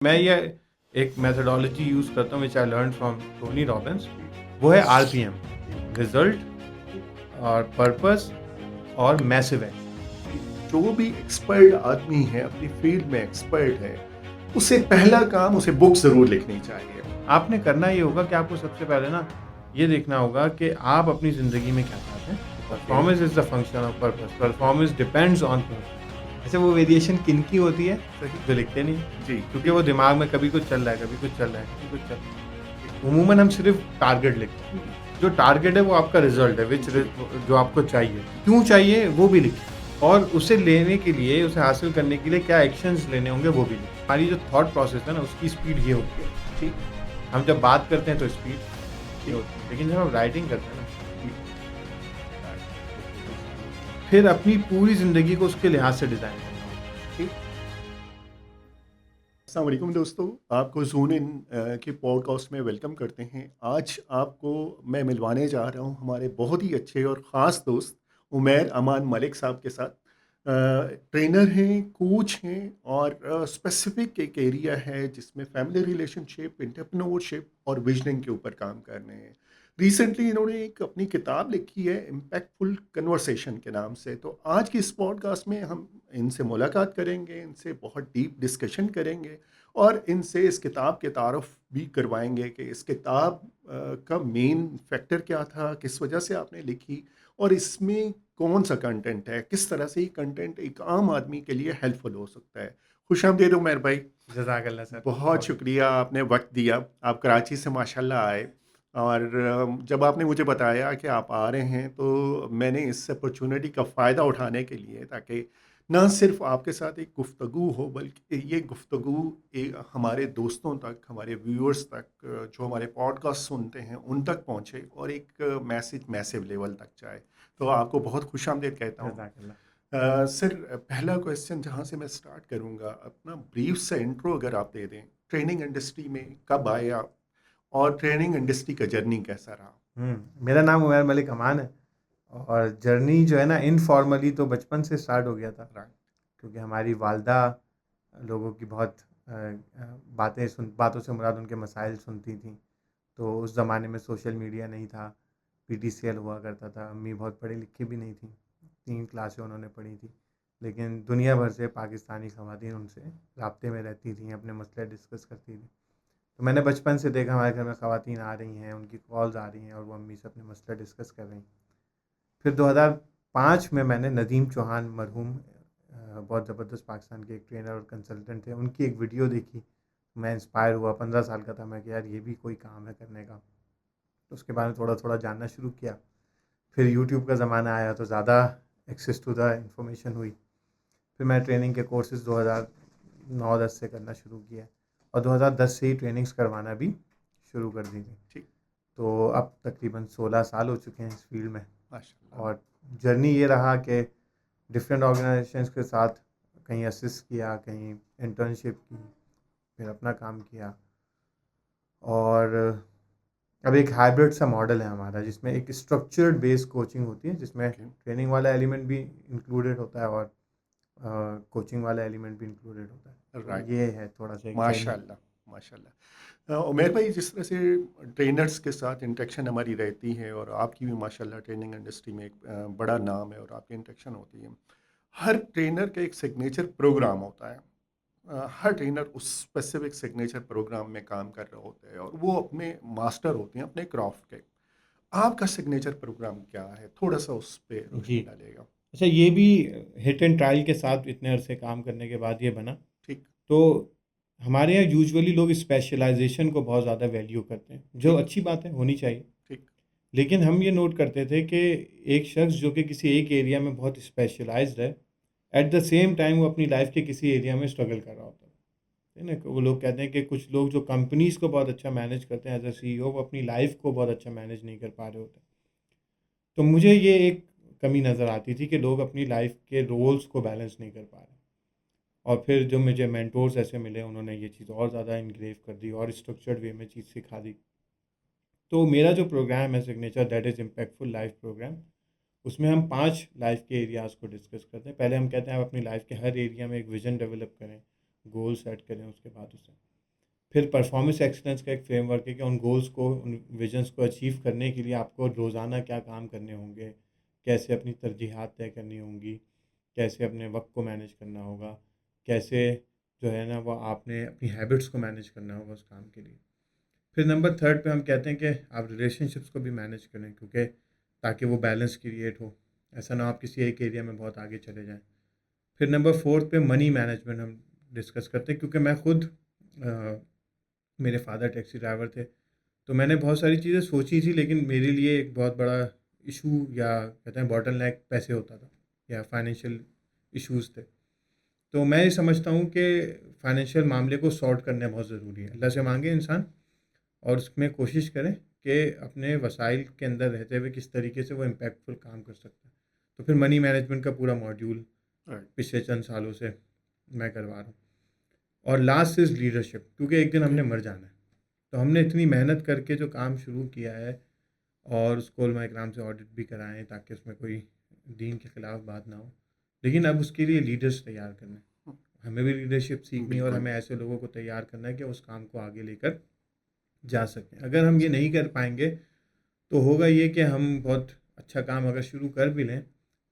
मैं ये एक मेथोडोलॉजी यूज़ करता हूँ which I learn from Tony Robbins. वो है आरपीएम, रिजल्ट और पर्पस और मैसिव एक्शन। जो भी एक्सपर्ट आदमी है, अपनी फील्ड में एक्सपर्ट है, उसे पहला काम उसे बुक ज़रूर लिखनी चाहिए। आपने करना ये होगा कि आपको सबसे पहले ना ये देखना होगा कि आप अपनी ज़िंदगी में क्या चाहते हैं। Performance is the function of purpose, performance depends on purpose. ऐसे वो वेरिएशन किनकी होती है सही। जो लिखते नहीं, जी, क्योंकि वो दिमाग में कभी कुछ चल रहा है, कभी कुछ चल रहा है, कभी कुछ चल रहा है। उमूमन हम सिर्फ टारगेट लिखते हैं। जो टारगेट है वो आपका रिजल्ट है, विच जो आपको चाहिए, क्यों चाहिए वो भी लिखिए, और उसे लेने के लिए, उसे हासिल करने के लिए क्या एक्शंस लेने होंगे वो भी लिखिए। हमारी जो थॉट प्रोसेस है ना, उसकी स्पीड ये होती है। ठीक, हम जब बात करते हैं तो स्पीड ये ठीक, होती है, लेकिन जब हम राइटिंग करते हैं ना, ठीक। फिर अपनी पूरी ज़िंदगी को उसके लिहाज से डिज़ाइन करना होता है। अस्सलाम वालेकुम दोस्तों, आपको ज़ून इन के पॉडकास्ट में वेलकम करते हैं। आज आपको मैं मिलवाने जा रहा हूँ हमारे बहुत ही अच्छे और ख़ास दोस्त उमैर अमान मलिक साहब के साथ। ट्रेनर हैं, कोच हैं और स्पेसिफ़िक एक एरिया है जिसमें फैमिली रिलेशनशिप, एंटरप्रेन्योरशिप और विज़निंग के ऊपर काम कर रहे हैं। रिसेंटली इन्होंने एक अपनी किताब लिखी है इम्पैक्टफुल कन्वर्सेशन के नाम से। तो आज की इस पॉडकास्ट में हम इनसे मुलाकात करेंगे, इनसे बहुत डीप डिस्कशन करेंगे और इनसे इस किताब के तारुफ भी करवाएंगे कि इस किताब का मेन फैक्टर क्या था, किस वजह से आपने लिखी और इसमें कौन सा कंटेंट है, किस तरह से ये कंटेंट एक आम आदमी के लिए हेल्पफुल हो सकता है। खुश आमदीद उमैर भाई। जज़ाकल्लाह सर, बहुत बहुत शुक्रिया, आपने वक्त दिया। आप कराची से माशाल्लाह आए और जब आपने मुझे बताया कि आप आ रहे हैं तो मैंने इस अपॉर्चुनिटी का फ़ायदा उठाने के लिए, ताकि ना सिर्फ आपके साथ एक गुफ्तगू हो बल्कि ये गुफ्तगू हमारे दोस्तों तक, हमारे व्यूअर्स तक, जो हमारे पॉडकास्ट सुनते हैं उन तक पहुँचे और एक मैसेज मैसिव लेवल तक जाए। तो आपको बहुत खुश आमदीद कहता हूँ। जज़ाकल्लाह। सर, पहला क्वेश्चन जहाँ से मैं स्टार्ट करूँगा, अपना ब्रीफ सा इंट्रो अगर आप दे दें, ट्रेनिंग इंडस्ट्री में कब आए आप और ट्रेनिंग इंडस्ट्री का जर्नी कैसा रहा? मेरा नाम उमैर मलिक अमान है, और जर्नी जो है ना इनफॉर्मली तो बचपन से स्टार्ट हो गया था, राइट। क्योंकि हमारी वालदा लोगों की बहुत बातों से मुराद उनके मसाइल सुनती थी। तो उस ज़माने में सोशल मीडिया नहीं था, पीटीसीएल हुआ करता था। अम्मी बहुत पढ़ी लिखी भी नहीं थी, 3 क्लासें उन्होंने पढ़ी थी, लेकिन दुनिया भर से पाकिस्तानी ख़वातीन उनसे राब्ते में रहती थी, अपने मसले डिस्कस करती थी। तो मैंने बचपन से देखा हमारे घर में ख़वातीन आ रही हैं, उनकी कॉल्स आ रही हैं और वो अम्मी से अपने मसले डिस्कस कर रही हैं। फिर 2005 में मैंने नदीम चौहान मरहूम, बहुत ज़बरदस्त पाकिस्तान के एक ट्रेनर और कंसल्टेंट थे, उनकी एक वीडियो देखी। मैं इंस्पायर हुआ, 15 साल का था मैं, कि यार ये भी कोई काम है करने का। तो उसके बारे में थोड़ा थोड़ा जानना शुरू किया। फिर यूट्यूब का ज़माना आया तो ज़्यादा एक्सेस टू द इंफॉर्मेशन हुई। फिर मैं ट्रेनिंग के कोर्सेज़ 2009-10 से करना शुरू किया, और 2010 से ही ट्रेनिंग्स करवाना भी शुरू कर दी थी। ठीक। तो अब तकरीबन 16 साल हो चुके हैं इस फील्ड में। माशाल्लाह। और जर्नी ये रहा कि डिफरेंट ऑर्गेनाइजेशंस के साथ कहीं असिस्ट किया, कहीं इंटर्नशिप की, फिर अपना काम किया। और अब एक हाइब्रिड सा मॉडल है हमारा, जिसमें एक स्ट्रक्चर्ड बेस्ड कोचिंग होती है, जिसमें ओके। ट्रेनिंग वाला एलिमेंट भी इंक्लूडेड होता है और कोचिंग वाला एलिमेंट भी इंक्लूडेड होता है। तो राइट। ये है थोड़ा सा एक जर्नी। माशाल्लाह, माशाल्लाह। उमैर भाई, जिस तरह से ट्रेनर्स के साथ इंटरेक्शन हमारी रहती है और आपकी भी माशाल्लाह ट्रेनिंग इंडस्ट्री में एक बड़ा नाम है और आपकी इंटरेक्शन होती है। हर ट्रेनर का एक सिग्नेचर प्रोग्राम होता है। हर ट्रेनर उस स्पेसिफिक सिग्नेचर प्रोग्राम में काम कर रहे होते हैं और वो अपने मास्टर होते हैं अपने क्राफ्ट के। आपका सिग्नेचर प्रोग्राम क्या है? थोड़ा सा उस पे जी, रोशनी डालिएगा। अच्छा, ये भी हिट एंड ट्रायल के साथ इतने अरसे काम करने के बाद ये बना। ठीक, तो हमारे यहाँ यूजुअली लोग स्पेशलाइजेशन को बहुत ज़्यादा वैल्यू करते हैं, जो ठीक, अच्छी बात है, होनी चाहिए। ठीक। लेकिन हम ये नोट करते थे कि एक शख्स जो कि किसी एक एरिया में बहुत स्पेशलाइज्ड है, एट द सेम टाइम वो अपनी लाइफ के किसी एरिया में स्ट्रगल कर रहा होता है ना। वो लोग कहते हैं कि कुछ लोग जो कंपनीज को बहुत अच्छा मैनेज करते हैं एज अ सीईओ, वो अपनी लाइफ को बहुत अच्छा मैनेज नहीं कर पा रहे होते। तो मुझे ये एक कमी नज़र आती थी कि लोग अपनी लाइफ के रोल्स को बैलेंस नहीं कर पा रहे। और फिर जो मुझे मेंटोर्स ऐसे मिले, उन्होंने ये चीज़ और ज़्यादा इनग्रेव कर दी और स्ट्रक्चर्ड वे में चीज़ सिखा दी। तो मेरा जो प्रोग्राम है signature, that is impactful life program, उसमें हम 5 लाइफ के एरियाज़ को डिस्कस करते हैं। पहले हम कहते हैं आप अपनी लाइफ के हर एरिया में एक विज़न डेवलप करें, गोल सेट करें, उसके बाद उसे फिर परफॉर्मेंस एक्सीलेंस का एक फ्रेमवर्क है कि उन गोल्स को, उन विजन्स को अचीव करने के लिए आपको रोज़ाना क्या काम करने होंगे, कैसे अपनी तरजीहात तय करनी होंगी, कैसे अपने वक्त को मैनेज करना होगा, कैसे जो है ना वो आपने अपनी हैबिट्स को मैनेज करना होगा उस काम के लिए। फिर नंबर थर्ड पे हम कहते हैं कि आप रिलेशनशिप्स को भी मैनेज करें, क्योंकि ताकि वो बैलेंस क्रिएट हो, ऐसा ना हो आप किसी एक एरिया में बहुत आगे चले जाएं। फिर नंबर फोर्थ पे मनी मैनेजमेंट हम डिस्कस करते हैं, क्योंकि मैं खुद मेरे फादर टैक्सी ड्राइवर थे, तो मैंने बहुत सारी चीज़ें सोची थी, लेकिन मेरे लिए एक बहुत बड़ा इशू या कहते हैं बॉटलनेक पैसे होता था या फाइनेंशियल इश्यूज़ थे। तो मैं ये समझता हूँ कि फाइनेंशियल मामले को सॉर्ट करना बहुत ज़रूरी है। अल्लाह से मांगे इंसान, और उसमें कोशिश करें कि अपने वसाइल के अंदर रहते हुए किस तरीके से वो इम्पैक्टफुल काम कर सकता है। तो फिर मनी मैनेजमेंट का पूरा मॉड्यूल राइट। पिछले चंद सालों से मैं करवा रहा हूँ। और लास्ट इज़ लीडरशिप, क्योंकि एक दिन हमने मर जाना है, तो हमने इतनी मेहनत करके जो काम शुरू किया है और उसको उलमा इकराम से ऑडिट भी कराएं ताकि उसमें कोई दीन के ख़िलाफ़ बात ना हो, लेकिन अब उसके लिए लीडर्स तैयार करना है, हमें भी लीडरशिप सीखनी है और बिल्कुल। हमें ऐसे लोगों को तैयार करना है कि उस काम को आगे लेकर जा सकें। अगर हम ये नहीं कर पाएंगे तो होगा ये कि हम बहुत अच्छा काम अगर शुरू कर भी लें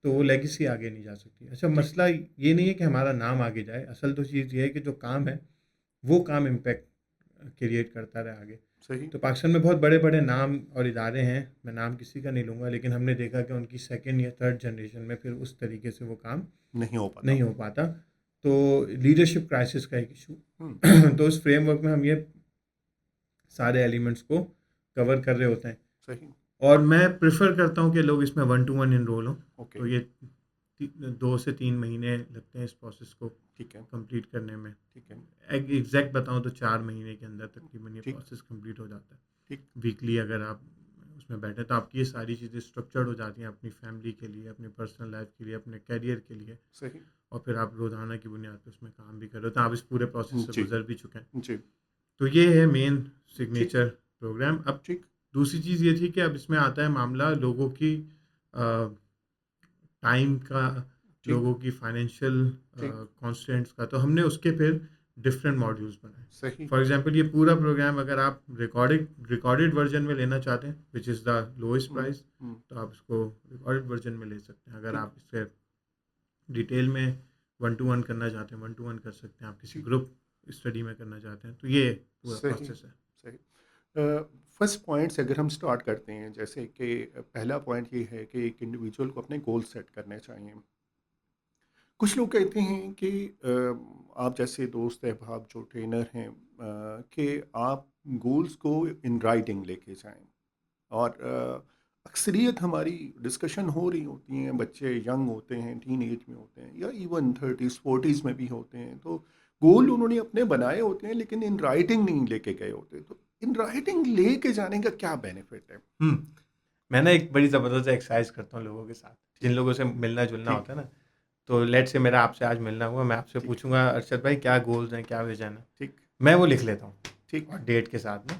तो वो लेगेसी आगे नहीं जा सकती। अच्छा, मसला ये नहीं है कि हमारा नाम आगे जाए, असल तो चीज़ ये है कि जो काम है वो काम इम्पैक्ट क्रिएट करता रहे आगे। सही। तो पाकिस्तान में बहुत बड़े बड़े नाम और इदारे हैं, मैं नाम किसी का नहीं लूँगा, लेकिन हमने देखा कि उनकी सेकंड या थर्ड जनरेशन में फिर उस तरीके से वो काम नहीं हो पाता। तो लीडरशिप क्राइसिस का एक इशू तो उस फ्रेमवर्क में हम ये सारे एलिमेंट्स को कवर कर रहे होते हैं। सही। और मैं प्रेफर करता हूँ कि लोग इसमें 1-to-1 इनरोल हों। ओके। तो ये 2 से 3 महीने लगते हैं इस प्रोसेस को ठीक है। कंप्लीट करने में। ठीक है। एग्जैक्ट बताऊँ तो 4 महीने के अंदर तकरीबन ये ठीक। प्रोसेस कंप्लीट हो जाता है। ठीक। वीकली अगर आप उसमें बैठे तो आपकी ये सारी चीज़ें स्ट्रक्चर्ड हो जाती हैं अपनी फैमिली के लिए, अपनी पर्सनल लाइफ के लिए, अपने कैरियर के लिए। सही। और फिर आप रोज़ाना की बुनियाद पर उसमें काम भी कर रहे हो, तो आप इस पूरे प्रोसेस से जी। गुजर भी चुके हैं। जी। तो ये है मेन सिग्नेचर प्रोग्राम। अब ठीक। दूसरी चीज़ ये थी कि अब इसमें आता है मामला लोगों की टाइम का, ठीक। लोगों की फाइनेंशियल ठीक। कॉन्स्टेंट्स का, तो हमने उसके फिर डिफरेंट मॉड्यूल्स बनाए। सही। फॉर एग्जांपल ये पूरा प्रोग्राम अगर आप रिकॉर्डेड वर्जन में लेना चाहते हैं, which is the lowest price, तो आप इसको रिकॉर्डेड वर्जन में ले सकते हैं। अगर आप इससे डिटेल में 1-to-1 करना चाहते हैं, 1-to-1 कर सकते हैं। आप किसी ग्रुप स्टडी में करना चाहते हैं, तो ये पूरा प्रोसेस है। सही। फर्स्ट पॉइंट से अगर हम स्टार्ट करते हैं, जैसे कि पहला पॉइंट ये है कि एक इंडिविजुअल को अपने गोल सेट करने चाहिए। कुछ लोग कहते हैं कि आप जैसे दोस्त अहबाब जो ट्रेनर हैं, कि आप गोल्स को इन राइटिंग लेके जाएं, और अक्सरियत हमारी डिस्कशन हो रही होती हैं, बच्चे यंग होते हैं, टीन एज में होते हैं, या इवन 30s 40s में भी होते हैं, तो गोल उन्होंने अपने बनाए होते हैं लेकिन इन राइटिंग नहीं लेके गए होते। तो इन राइटिंग लेके जाने का क्या बेनिफिट है? मैं ना एक बड़ी ज़बरदस्त एक्सरसाइज करता हूँ लोगों के साथ, जिन लोगों से मिलना जुलना होता है ना। तो लेट से मेरा आपसे आज मिलना हुआ, मैं आपसे पूछूंगा अरशद भाई क्या गोल्स हैं, क्या विजन है। ठीक। मैं वो लिख लेता हूँ, ठीक। और डेट के साथ में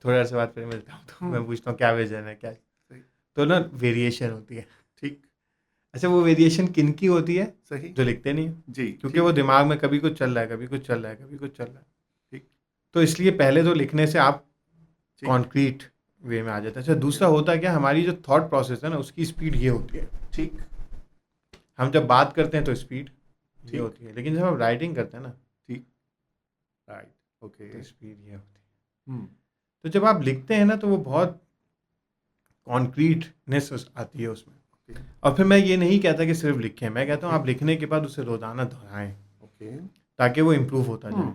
थोड़े अर्से बाद फिर मिलता हूँ, तो मैं पूछता हूँ क्या विजन है, क्या। सही। तो ना वेरिएशन होती है। ठीक। अच्छा, वो वेरिएशन किन की होती है? सही। जो लिखते नहीं है। जी। क्योंकि वो दिमाग में कभी कुछ चल रहा है, कभी कुछ चल रहा है, कभी कुछ चल रहा है। ठीक। तो इसलिए पहले तो लिखने से आप कॉन्क्रीट वे में आ जाते हैं। अच्छा, दूसरा होता है क्या, हमारी जो थॉट प्रोसेस है ना उसकी स्पीड ये होती है। ठीक। हम जब बात करते हैं तो स्पीड ये होती है, लेकिन जब हम राइटिंग करते हैं ना, ठीक। राइट। ओके। तो स्पीड ये होती है। हम्म। तो जब आप लिखते हैं ना तो वो बहुत कॉन्क्रीटनेस आती है उसमें। और फिर मैं ये नहीं कहता कि सिर्फ लिखें, मैं कहता हूँ आप लिखने के बाद उसे रोजाना दोहराएं, ताकि वो इम्प्रूव होता जाए।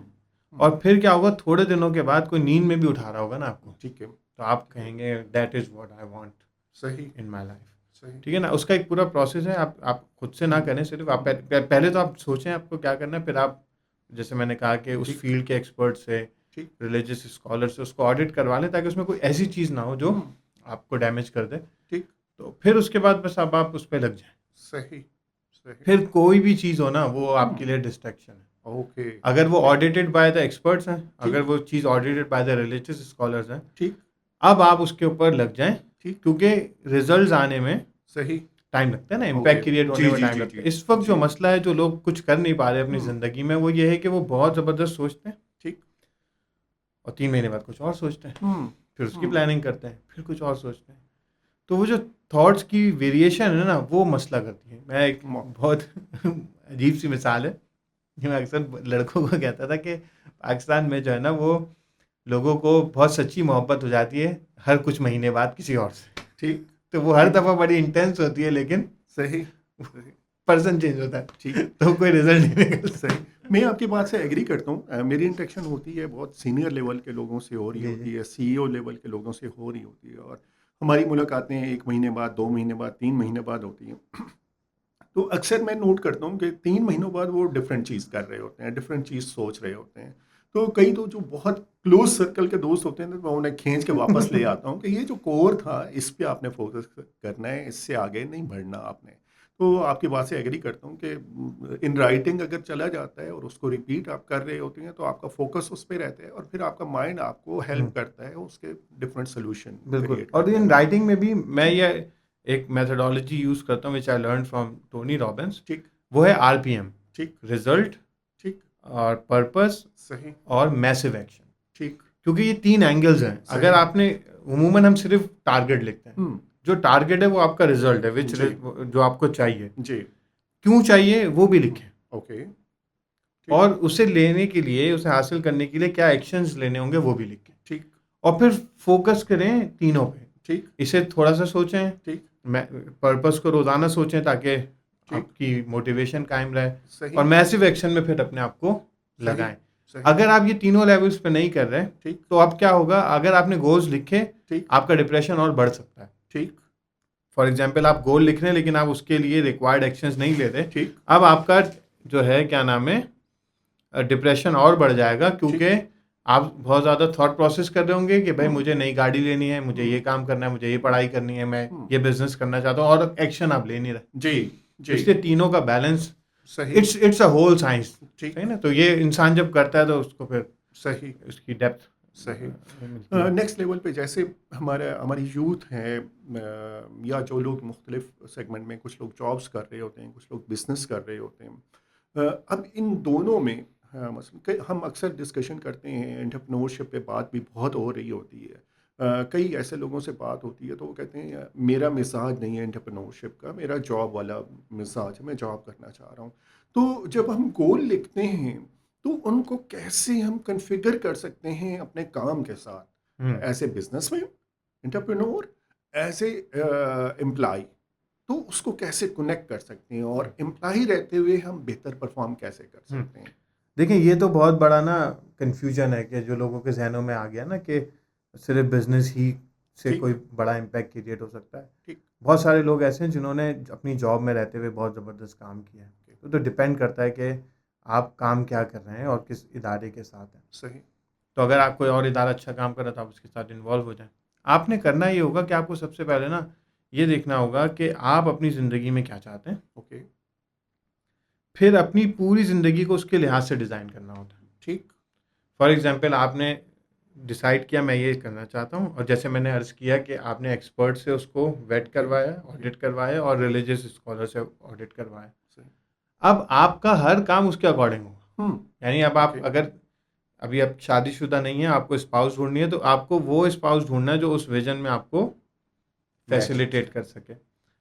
और फिर क्या होगा, थोड़े दिनों के बाद कोई नींद में भी उठा रहा होगा ना आपको, ठीक है, तो आप कहेंगे that is what I want सही इन माय लाइफ। सही। ठीक है ना, उसका एक पूरा प्रोसेस है। आप खुद से ना करें, सिर्फ आप पहले तो आप सोचें आपको क्या करना है, फिर आप जैसे मैंने कहा कि उस फील्ड के एक्सपर्ट से, रिलीजियस स्कॉलर से उसको ऑडिट करवा लें, ताकि उसमें कोई ऐसी चीज़ ना हो जो आपको डैमेज कर दे। ठीक। तो फिर उसके बाद बस अब आप उस पर लग जाएं। सही सही। फिर कोई भी चीज़ हो ना वो आपके लिए डिस्ट्रैक्शन है। ओके। अगर वो ऑडिटेड बाय द एक्सपर्ट्स हैं, अगर वो चीज़ audited by the religious scholars हैं, ठीक, अब आप उसके ऊपर लग जाएं। ठीक। क्योंकि रिजल्ट्स आने में सही टाइम लगता है ना, इम्पैक्ट क्रिएट होने में टाइम लगता है। इस वक्त जो मसला है, जो लोग कुछ कर नहीं पा रहे अपनी ज़िंदगी में, वो ये है कि वो बहुत ज़बरदस्त सोचते हैं, ठीक, और 3 महीने बाद कुछ और सोचते हैं, फिर उसकी हम्म, प्लानिंग करते हैं, फिर कुछ और सोचते हैं। तो वो जो थॉट्स की वेरिएशन है ना, वो मसला करती है। मैं एक म- बहुत अजीब सी मिसाल है, जो मैं अक्सर लड़कों को कहता था कि पाकिस्तान में जो है ना, वो लोगों को बहुत सच्ची मोहब्बत हो जाती है हर कुछ महीने बाद किसी और से। ठीक तो वो हर ठीक दफ़ा बड़ी इंटेंस होती है, लेकिन सही सही पर्सन चेंज होता ठीक है तो कोई रिजल्ट नहीं निकलता। सही। मैं आपकी बात से एग्री करता हूँ। मेरी इंटरेक्शन होती है बहुत सीनियर लेवल के लोगों से हो रही जी जी। होती है, सीईओ लेवल के लोगों से हो रही होती है, और हमारी मुलाकातें 1 महीने बाद, 2 महीने बाद, 3 महीने बाद होती हैं। तो अक्सर मैं नोट करता हूँ कि 3 महीनों बाद वो डिफरेंट चीज़ कर रहे होते हैं, डिफरेंट चीज़ सोच रहे होते हैं। तो कई तो जो बहुत क्लोज सर्कल के दोस्त होते हैं ना, तो मैं उन्हें खींच के वापस ले आता हूँ कि ये जो कोर था इस पे आपने फोकस करना है, इससे आगे नहीं बढ़ना आपने। तो आपकी बात से एग्री करता हूँ कि इन राइटिंग अगर चला जाता है और उसको रिपीट आप कर रहे होते हैं, तो आपका फोकस उस पर रहता है, और फिर आपका माइंड आपको हेल्प हम्म, करता है उसके डिफरेंट सोल्यूशन बिल्कुल। क्रिएट और करने इन में। राइटिंग में भी मैं ठीक ये एक मेथडोलॉजी यूज़ करता हूँ, which I learn from Tony Robbins. ठीक वो है आरपीएम, ठीक रिजल्ट ठीक और पर्पस सही और मैसिव एक्शन। ठीक क्योंकि ये 3 एंगल्स हैं। अगर सही। आपने, अमूमन हम सिर्फ टारगेट लिखते हैं। हुँ, जो टारगेट है वो आपका रिजल्ट है, विच जी, जो आपको चाहिए, जी, क्यों चाहिए वो भी लिखें, ओके, ठीक, और उसे लेने के लिए, उसे हासिल करने के लिए क्या एक्शंस लेने होंगे वो भी लिखें। ठीक, और फिर फोकस करें तीनों पे। ठीक, इसे थोड़ा सा सोचें, ठीक, मैं पर्पस को रोज़ाना सोचें ताकि ठीक, आपकी मोटिवेशन कायम रहे, और सही, मैसिव एक्शन में फिर अपने आप को सही, लगाएं। सही, अगर आप ये तीनों लेवल्स पे नहीं कर रहे, ठीक, तो अब क्या होगा, अगर आपने गोल्स लिखे, ठीक, आपका डिप्रेशन और बढ़ सकता है। ठीक, फॉर एग्जाम्पल, आप गोल लिख रहे हैं लेकिन आप उसके लिए रिक्वायर्ड एक्शंस नहीं ले रहे, ठीक, अब आपका जो है क्या नाम है, डिप्रेशन और बढ़ जाएगा, क्योंकि ठीक, आप बहुत ज़्यादा थॉट प्रोसेस कर रहे होंगे कि भाई हुँ, मुझे नई गाड़ी लेनी है, मुझे हुँ, ये काम करना है, मुझे ये पढ़ाई करनी है, मैं हुँ, ये बिजनेस करना चाहता हूँ, और एक्शन आप ले नहीं रहे। जी, तो जी, इसलिए तीनों का बैलेंस, सही, इट्स अ होल साइंस। ठीक, सही ना, तो ये इंसान जब करता है तो उसको फिर सही, उसकी डेप्थ सही। मिलती है। नेक्स्ट लेवल पे जैसे हमारी यूथ है, या जो लोग मुख्तलिफ सेगमेंट में, कुछ लोग जॉब्स कर रहे होते हैं, कुछ लोग बिजनेस कर रहे होते हैं। अब इन दोनों में, हाँ, मसलन हम अक्सर डिस्कशन करते हैं, एंटरप्रेन्योरशिप पे बात भी बहुत हो रही होती है। कई ऐसे लोगों से बात होती है तो वो कहते हैं मेरा मिजाज नहीं है एंटरप्रेन्योरशिप का, मेरा जॉब वाला मिजाज है, मैं जॉब करना चाह रहा हूँ। तो जब हम गोल लिखते हैं, तो उनको कैसे हम कन्फिगर कर सकते हैं अपने काम के साथ, हम्म। As a businessman, entrepreneur, as a employ. तो उसको कैसे कनेक्ट कर सकते हैं, और एम्प्लॉय रहते हुए हम बेहतर परफॉर्म कैसे कर हम्म। सकते हैं? देखिए, ये तो बहुत बड़ा ना कन्फ्यूजन है कि जो लोगों के जहनों में आ गया ना, कि सिर्फ बिजनेस ही से ठीक कोई बड़ा इम्पैक्ट क्रिएट हो सकता है। ठीक बहुत सारे लोग ऐसे हैं जिन्होंने अपनी जॉब में रहते हुए बहुत ज़बरदस्त काम किया है। ठीक, तो डिपेंड करता है कि आप काम क्या कर रहे हैं और किस इदारे के साथ हैं। सही, तो अगर आप कोई और इदारा अच्छा काम कर रहा है तो आप उसके साथ इन्वॉल्व हो जाएं। आपने करना ये होगा कि आपको सबसे पहले ना ये देखना होगा कि आप अपनी ज़िंदगी में क्या चाहते हैं। ओके, फिर अपनी पूरी ज़िंदगी को उसके लिहाज से डिज़ाइन करना होता है। ठीक, फॉर एग्जांपल, आपने डिसाइड किया मैं ये करना चाहता हूँ, और जैसे मैंने अर्ज़ किया कि आपने एक्सपर्ट से उसको वेट ओके, करवाया, ओके, ऑडिट करवाया, और रिलीजियस स्कॉलर से ऑडिट करवाया। सही, अब आपका हर काम उसके अकॉर्डिंग होगा। हुँ, यानी अब आप ओके, अगर अभी आप शादीशुदा नहीं है, आपको स्पाउस ढूंढनी है, तो आपको वो स्पाउस ढूंढना है जो उस विजन में आपको मैच कर फैसिलिटेट कर सकते सके। हैं।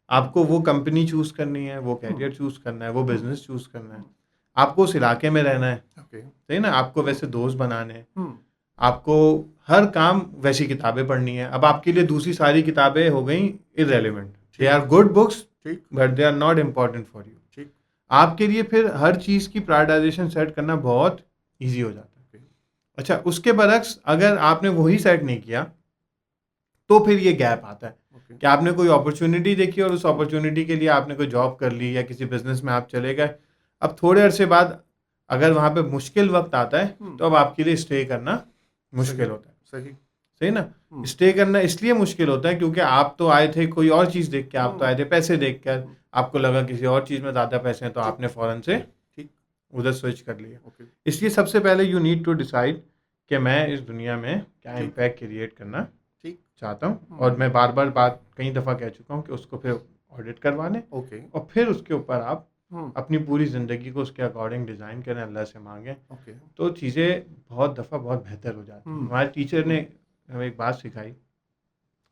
आपको वो कंपनी चूज़ करनी है, वो हुँ, कैरियर चूज़ करना है, वो हुँ, बिजनेस चूज़ करना है। हुँ, आपको उस इलाके में रहना है, ओके, सही ना, आपको हुँ, वैसे दोस्त बनाने हैं, हुँ, आपको हर काम वैसी किताबें पढ़नी है। अब आपके लिए दूसरी सारी किताबें हो गई इरेलीवेंट, दे ठीक, आर गुड बुक्स ठीक, but they are not important for you. ठीक, आपके लिए फिर हर चीज़ की प्रायोरिटाइजेशन सेट करना बहुत ईजी हो जाता है। ओके, अच्छा, उसके बरक्स अगर आपने वही सेट नहीं किया, तो फिर ये गैप आता है ओके, कि आपने कोई अपॉर्चुनिटी देखी और उस अपॉर्चुनिटी के लिए आपने कोई जॉब कर ली या किसी बिजनेस में आप चले गए। अब थोड़े अरसे बाद अगर वहाँ पे मुश्किल वक्त आता है, हुँ, तो अब आपके लिए स्टे करना सही, मुश्किल होता है। सही, सही ना। हुँ, स्टे करना इसलिए मुश्किल होता है क्योंकि आप तो आए थे कोई और चीज़ देख के, आप तो हुँ, आए थे पैसे देख कर, हुँ, आपको लगा किसी और चीज़ में ज़्यादा पैसे हैं, तो ठीक, आपने फ़ौरन से ठीक, उधर स्विच कर लिया। ओके, इसलिए सबसे पहले यू नीड टू डिसाइड कि मैं इस दुनिया में क्या ठीक, इम्पैक्ट क्रिएट करना ठीक, चाहता हूँ, हुँ, और मैं बार बार बात कई दफ़ा कह चुका हूँ कि उसको फिर ऑडिट करवा लें, ओके, और फिर उसके ऊपर आप अपनी पूरी ज़िंदगी को उसके अकॉर्डिंग डिज़ाइन करें, अल्लाह से मांगें, ओके। तो चीज़ें बहुत दफ़ा बहुत बेहतर हो जाती हैं। हमारे टीचर ने हमें एक बात सिखाई,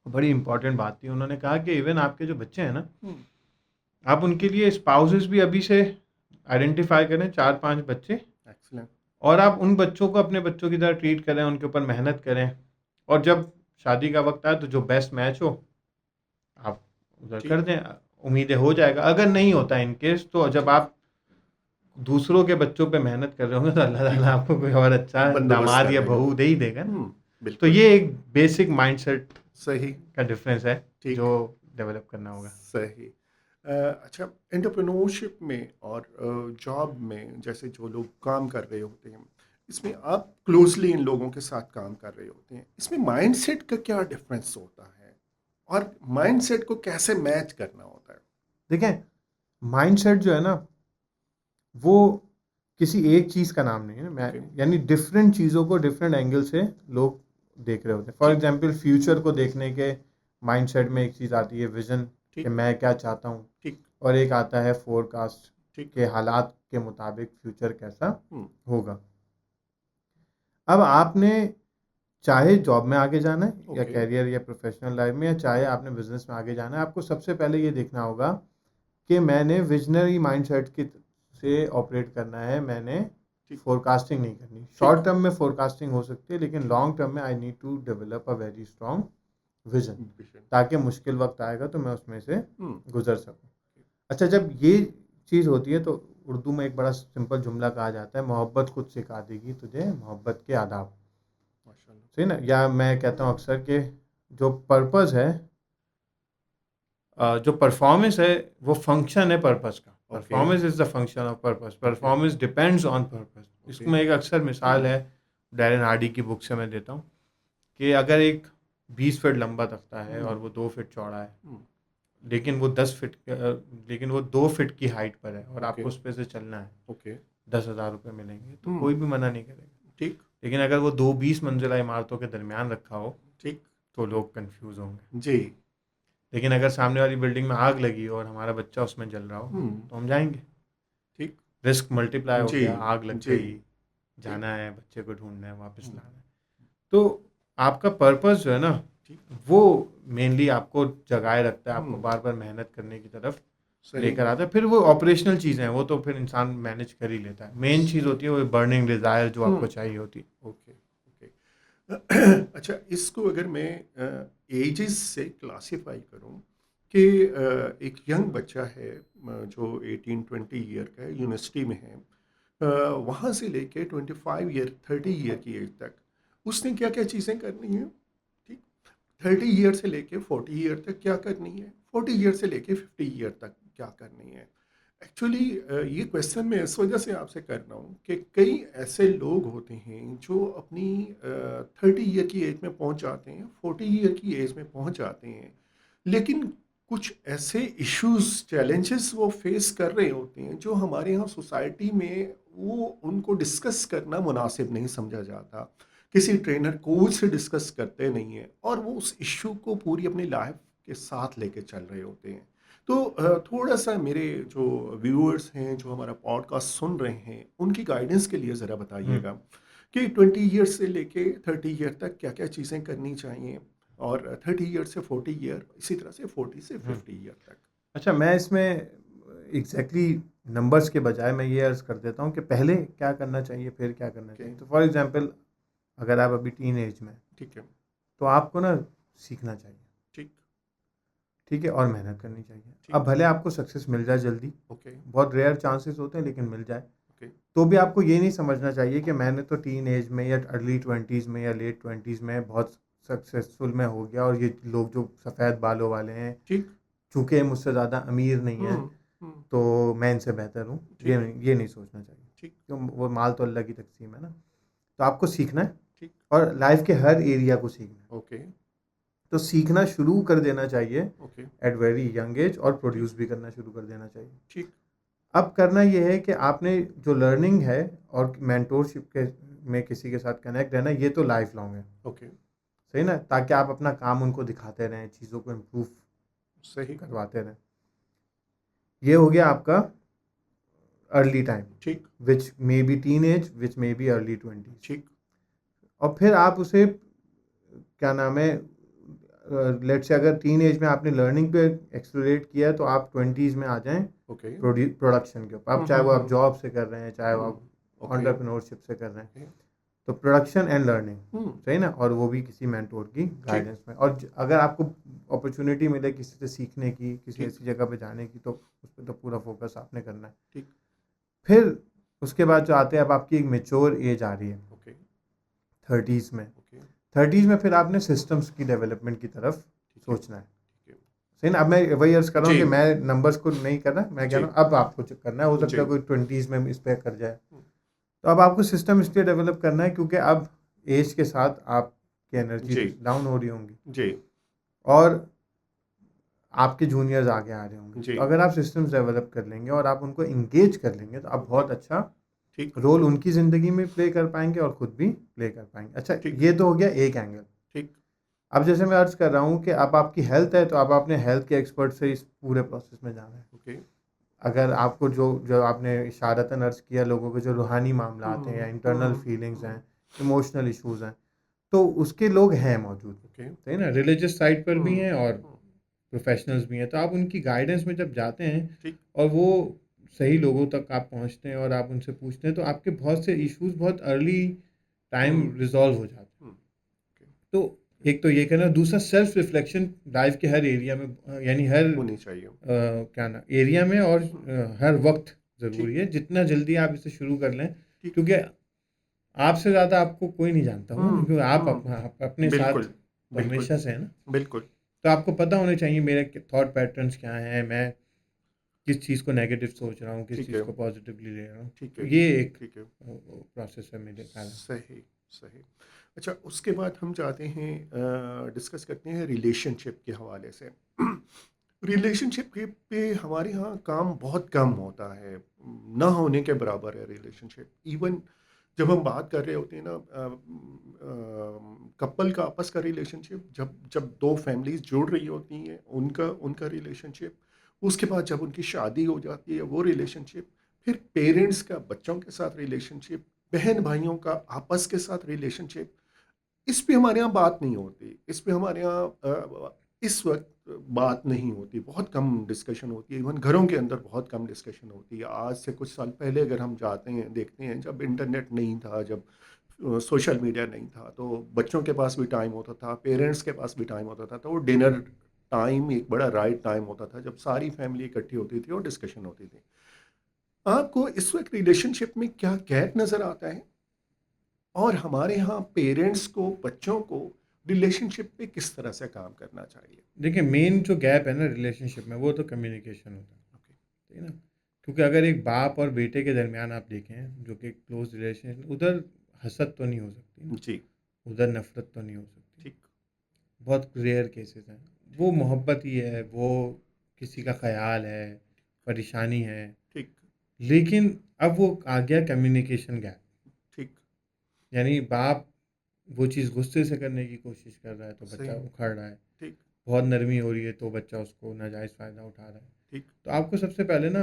बड़ी इंपॉर्टेंट बात थी। उन्होंने कहा कि इवन आपके जो बच्चे हैं ना, आप उनके लिए स्पाउसेस भी अभी से आइडेंटिफाई करें, 4-5 बच्चे, एक्सीलेंट। और आप उन बच्चों को अपने बच्चों की तरह ट्रीट करें, उनके ऊपर मेहनत करें, और जब शादी का वक्त आए तो जो बेस्ट मैच हो आप उधर ठीक। कर दें, उम्मीदें हो जाएगा। अगर नहीं होता इन केस, तो जब आप दूसरों के बच्चों पे मेहनत कर रहे होंगे तो अल्लाह ठीक। ताला आपको कोई और अच्छा बंदोबस्त दामाद कर या देगा। बहू दे ही देगा ना। तो बिल्कुल। ये एक बेसिक माइंडसेट सही। का डिफरेंस है ठीक। जो डेवलप करना होगा। सही। अच्छा, एंटरप्रेन्योरशिप में और जॉब में जैसे जो लोग काम कर रहे होते हैं, इसमें आप क्लोजली इन लोगों के साथ काम कर रहे होते हैं, इसमें माइंडसेट का क्या डिफरेंस होता है और माइंडसेट को कैसे मैच करना होता है? देखें, माइंडसेट जो है ना, वो किसी एक चीज़ का नाम नहीं है। मैं ओके। यानी डिफरेंट चीज़ों को डिफरेंट एंगल से लोग देख रहे होते हैं। फॉर ठीक। एग्जांपल, फ्यूचर को देखने के माइंडसेट में एक चीज़ आती है विजन, कि ठीक। मैं क्या चाहता हूँ, ठीक। और एक आता है फोरकास्ट, ठीक। के हालात के मुताबिक फ्यूचर कैसा हम्म। होगा। अब आपने चाहे जॉब में आगे जाना है या ओके। कैरियर या प्रोफेशनल लाइफ में, या चाहे आपने बिजनेस में आगे जाना है, आपको सबसे पहले ये देखना होगा कि मैंने विजनरी माइंडसेट की से ऑपरेट करना है। मैंने ठीक। फोरकास्टिंग नहीं करनी। ठीक। शॉर्ट टर्म में फोरकास्टिंग हो सकती है, लेकिन लॉन्ग टर्म में I need to develop a very strong vision, vision. ताकि मुश्किल वक्त आएगा तो मैं उसमें से हम्म। गुजर सकूं। अच्छा, जब ये चीज़ होती है तो उर्दू में एक बड़ा सिंपल जुमला कहा जाता है, मोहब्बत खुद सिखा देगी तुझे मोहब्बत के आदाब। माशाल्लाह। सही ना? या मैं कहता हूँ अक्सर कि जो पर्पस है, जो परफॉर्मेंस है, वो फंक्शन है पर्पस का। Okay. Performance is the function of purpose, okay. Performance depends on purpose. Okay. इसमें एक अक्सर मिसाल है, डैरेन हार्डी की बुक से मैं देता हूँ, कि अगर एक 20 फीट लंबा तख्ता है और वो 2 फीट चौड़ा है, हम्म। लेकिन वो 10 फीट, लेकिन वो 2 फीट की हाइट पर है, और ओके। आपको उस पर से चलना है, ओके। 10,000 रुपये मिलेंगे, तो हम्म। कोई भी मना नहीं करेगा। ठीक। लेकिन अगर वो 2 20 मंजिला इमारतों के दरमियान रखा हो, ठीक। तो लोग कंफ्यूज होंगे। जी। लेकिन अगर सामने वाली बिल्डिंग में आग लगी हो और हमारा बच्चा उसमें जल रहा हो, हम्म। तो हम जाएंगे। ठीक। रिस्क मल्टीप्लाई हो जी। गया, आग लग जी। गई, ठीक। जाना है, बच्चे को ढूंढना है, वापस हम्म। लाना है। तो आपका पर्पस जो है ना, ठीक। वो मेनली आपको जगाए रखता है, आपको हम्म। बार बार मेहनत करने की तरफ सही। लेकर आता है। फिर वो ऑपरेशनल चीज़ें हैं, वो तो फिर इंसान मैनेज कर ही लेता है। मेन चीज़ होती है वो बर्निंग डिज़ायर जो आपको हम्म। चाहिए होती है। ओके। ओके। अच्छा, इसको अगर मैं एजेस से क्लासिफाई करूं कि एक यंग बच्चा है जो 18-20 ईयर का है, यूनिवर्सिटी में है, वहाँ से लेके 25 ईयर 30 ईयर की एज तक उसने क्या क्या चीज़ें करनी है। ठीक। 30 ईयर से लेके 40 ईयर तक क्या करनी है, 40 ईयर से लेके 50 ईयर तक क्या करनी है। एक्चुअली ये क्वेश्चन मैं इस वजह से आपसे कर रहा हूँ कि कई ऐसे लोग होते हैं जो अपनी 30 ईयर की एज में पहुँच जाते हैं, 40 ईयर की एज में पहुँच जाते हैं, लेकिन कुछ ऐसे इश्यूज चैलेंजेस वो फेस कर रहे होते हैं जो हमारे यहाँ सोसाइटी में वो उनको डिस्कस करना मुनासिब नहीं समझा जाता। किसी ट्रेनर कोच से डिस्कस करते नहीं हैं और वो उस इश्यू को पूरी अपनी लाइफ के साथ लेके चल रहे होते हैं। तो थोड़ा सा मेरे जो व्यूअर्स हैं जो हमारा पॉडकास्ट सुन रहे हैं उनकी गाइडेंस के लिए ज़रा बताइएगा कि 20 ईयर से लेके 30 ईयर तक क्या क्या चीज़ें करनी चाहिए और 30 ईयर से 40 ईयर, इसी तरह से 40 से 50 ईयर तक। अच्छा, मैं इसमें एग्जैक्टली नंबर्स के बजाय मैं ये अर्ज़ कर देता हूँ कि पहले क्या करना चाहिए, फिर क्या करना ओके। चाहिए। तो फॉर एग्जांपल, अगर आप अभी टीन एज में हैं, ठीक है। तो आपको ना सीखना चाहिए। ठीक। ठीक है, और मेहनत करनी चाहिए। ठीक। अब भले आपको सक्सेस मिल जाए जल्दी, ओके। बहुत रेयर चांसेस होते हैं, लेकिन मिल जाए, ओके। तो भी आपको ये नहीं समझना चाहिए कि मैंने तो टीन एज में या अर्ली 20s में या लेट 20s में बहुत सक्सेसफुल में हो गया, और ये लोग जो सफ़ेद बालों वाले हैं, ठीक। चूँकि मुझसे ज़्यादा अमीर नहीं है, हम्म। हम्म। तो मैं इनसे बेहतर हूँ। ठीक। ये नहीं सोचना चाहिए, ठीक। क्यों? वो माल तो अल्लाह की तकसीम है ना। तो आपको सीखना है, ठीक। और लाइफ के हर एरिया को सीखना है। ओके। तो सीखना शुरू कर देना चाहिए okay. At very young age, और ठीक। प्रोड्यूस भी करना शुरू कर देना चाहिए। ठीक। अब करना ये है कि आपने जो लर्निंग है और मेंटोरशिप के में किसी के साथ कनेक्ट रहना, ये तो लाइफ लॉन्ग है। ओके। सही ना? ताकि आप अपना काम उनको दिखाते रहें, चीज़ों को इम्प्रूव सही। करवाते रहें। ये हो गया आपका अर्ली टाइम, ठीक, which may be teen age, which may be early 20s। ठीक, और फिर आप उसे क्या नाम है, लेट से अगर टीन एज में आपने लर्निंग पे एक्सप्लोरेट किया तो आप 20s में आ जाएं ओके, प्रोडक्शन के ऊपर। आप चाहे वो आप जॉब से कर रहे हैं, चाहे वो आप ओके, एंटरप्रेन्योरशिप से कर रहे हैं, ओके, तो प्रोडक्शन एंड लर्निंग, हम्म, सही ना, और वो भी किसी मेंटोर की ठीक, गाइडेंस में। और अगर आपको अपॉर्चुनिटी मिले किसी से सीखने की, किसी ठीक, ऐसी जगह पे जाने की, तो उस पर तो पूरा फोकस आपने करना है। ठीक, फिर उसके बाद जो आते हैं, अब आपकी एक मेच्योर एज आ रही है ओके, 30s में। ओके, 30s में फिर आपने सिस्टम्स की डेवलपमेंट की तरफ ठीक है, सोचना है, ठीक है, सही ना। अब मैं वही अर्ज कर रहा हूँ जी, कि मैं नंबर्स को नहीं कर रहा, मैं कह जी, रहा हूँ अब आपको जो करना है, हो सकता जी, है कोई 20s में इस पर कर जाए। हम्म, तो अब आपको सिस्टम इसलिए डेवलप करना है क्योंकि अब एज के साथ आपकी एनर्जी जी, डाउन हो रही होंगी जी, और आपके जूनियर्स आगे आ रहे होंगे। जी, तो अगर आप सिस्टम्स डेवलप कर लेंगे और आप उनको इंगेज कर लेंगे तो आप बहुत ठीक, अच्छा ठीक, रोल उनकी ज़िंदगी में प्ले कर पाएंगे और ख़ुद भी प्ले कर पाएंगे। अच्छा, ठीक, ये तो हो गया एक एंगल। ठीक, अब जैसे मैं अर्ज कर रहा हूँ कि अब आपकी हेल्थ है तो अब आपने हेल्थ के एक्सपर्ट से इस पूरे प्रोसेस में जाना है। ओके, अगर आपको जो जो आपने इशारतन अर्ज किया, लोगों के जो रूहानी मामला आते हैं या हम्म, इंटरनल फीलिंग्स हैं, इमोशनल इश्यूज हैं, तो उसके लोग हैं मौजूद, ओके, सही ना, रिलीजियस साइड पर भी हम्म, हैं और प्रोफेशनल्स भी हैं। तो आप उनकी गाइडेंस में जब जाते हैं ठीक, और वो सही लोगों तक आप पहुंचते हैं और आप उनसे पूछते हैं, तो आपके बहुत से इश्यूज बहुत अर्ली टाइम हम्म, रिजॉल्व हो जाते हैं। ओके, तो एक तो ये कहना, दूसरा सेल्फ रिफ्लेक्शन लाइफ के हर एरिया में, यानी हर होनी चाहिए, क्या ना एरिया में और हर वक्त ठीक, ज़रूरी है। जितना जल्दी आप इसे शुरू कर लें, ठीक, क्योंकि आपसे ज़्यादा आपको कोई नहीं जानता होगा ना, क्योंकि आप अपने साथ बिल्कुल, तो बिल्कुल, हमेशा से है ना। बिल्कुल, तो आपको पता होने चाहिए मेरे थॉट पैटर्न्स क्या हैं, मैं किस चीज़ को नेगेटिव सोच रहा हूँ, किस ठीक चीज़ है, को पॉजिटिवली ले रहा हूँ। ठीक तो है, ये एक ठीक है, प्रोसेस है मेरे ख्याल में। सही, सही। अच्छा, उसके बाद हम जाते हैं, डिस्कस करते हैं रिलेशनशिप के हवाले से। रिलेशनशिप के पे हमारे यहाँ काम बहुत कम होता है, ना होने के बराबर है रिलेशनशिप। इवन जब हम बात कर रहे होते हैं ना, कपल का आपस का रिलेशनशिप, जब जब दो फैमिलीज जुड़ रही होती हैं, उनका उनका रिलेशनशिप, उसके बाद जब उनकी शादी हो जाती है वो रिलेशनशिप, फिर पेरेंट्स का बच्चों के साथ रिलेशनशिप, बहन भाइयों का आपस के साथ रिलेशनशिप, इस पे हमारे यहाँ बात नहीं होती। इस पे हमारे यहाँ इस वक्त बात नहीं होती, बहुत कम डिस्कशन होती है। इवन घरों के अंदर बहुत कम डिस्कशन होती है। आज से कुछ साल पहले अगर हम जाते हैं, देखते हैं, जब इंटरनेट नहीं था, जब सोशल मीडिया नहीं था, तो बच्चों के पास भी टाइम होता था, पेरेंट्स के पास भी टाइम होता था। तो वो डिनर टाइम एक बड़ा राइट टाइम होता था जब सारी फैमिली इकट्ठी होती थी और डिस्कशन होती थी। आपको इस वक्त रिलेशनशिप में क्या गैप नज़र आता है, और हमारे यहाँ पेरेंट्स को बच्चों को रिलेशनशिप पे किस तरह से काम करना चाहिए? देखिए, मेन जो गैप है ना रिलेशनशिप में, वो तो कम्युनिकेशन होता है, ओके, ठीक है ना। क्योंकि अगर एक बाप और बेटे के दरमियान आप देखें जो कि क्लोज रिलेशन, उधर हसद तो नहीं हो सकती ना, जी, उधर नफरत तो नहीं हो सकती, ठीक, बहुत रेयर केसेस हैं। वो मोहब्बत ही है, वो किसी का ख्याल है, परेशानी है। ठीक, लेकिन अब वो आ गया कम्युनिकेशन गैप, ठीक, यानी बाप वो चीज़ गुस्से से करने की कोशिश कर रहा है तो बच्चा सही, उखड़ रहा है, ठीक, बहुत नरमी हो रही है तो बच्चा उसको नाजायज़ फ़ायदा उठा रहा है। ठीक, तो आपको सबसे पहले ना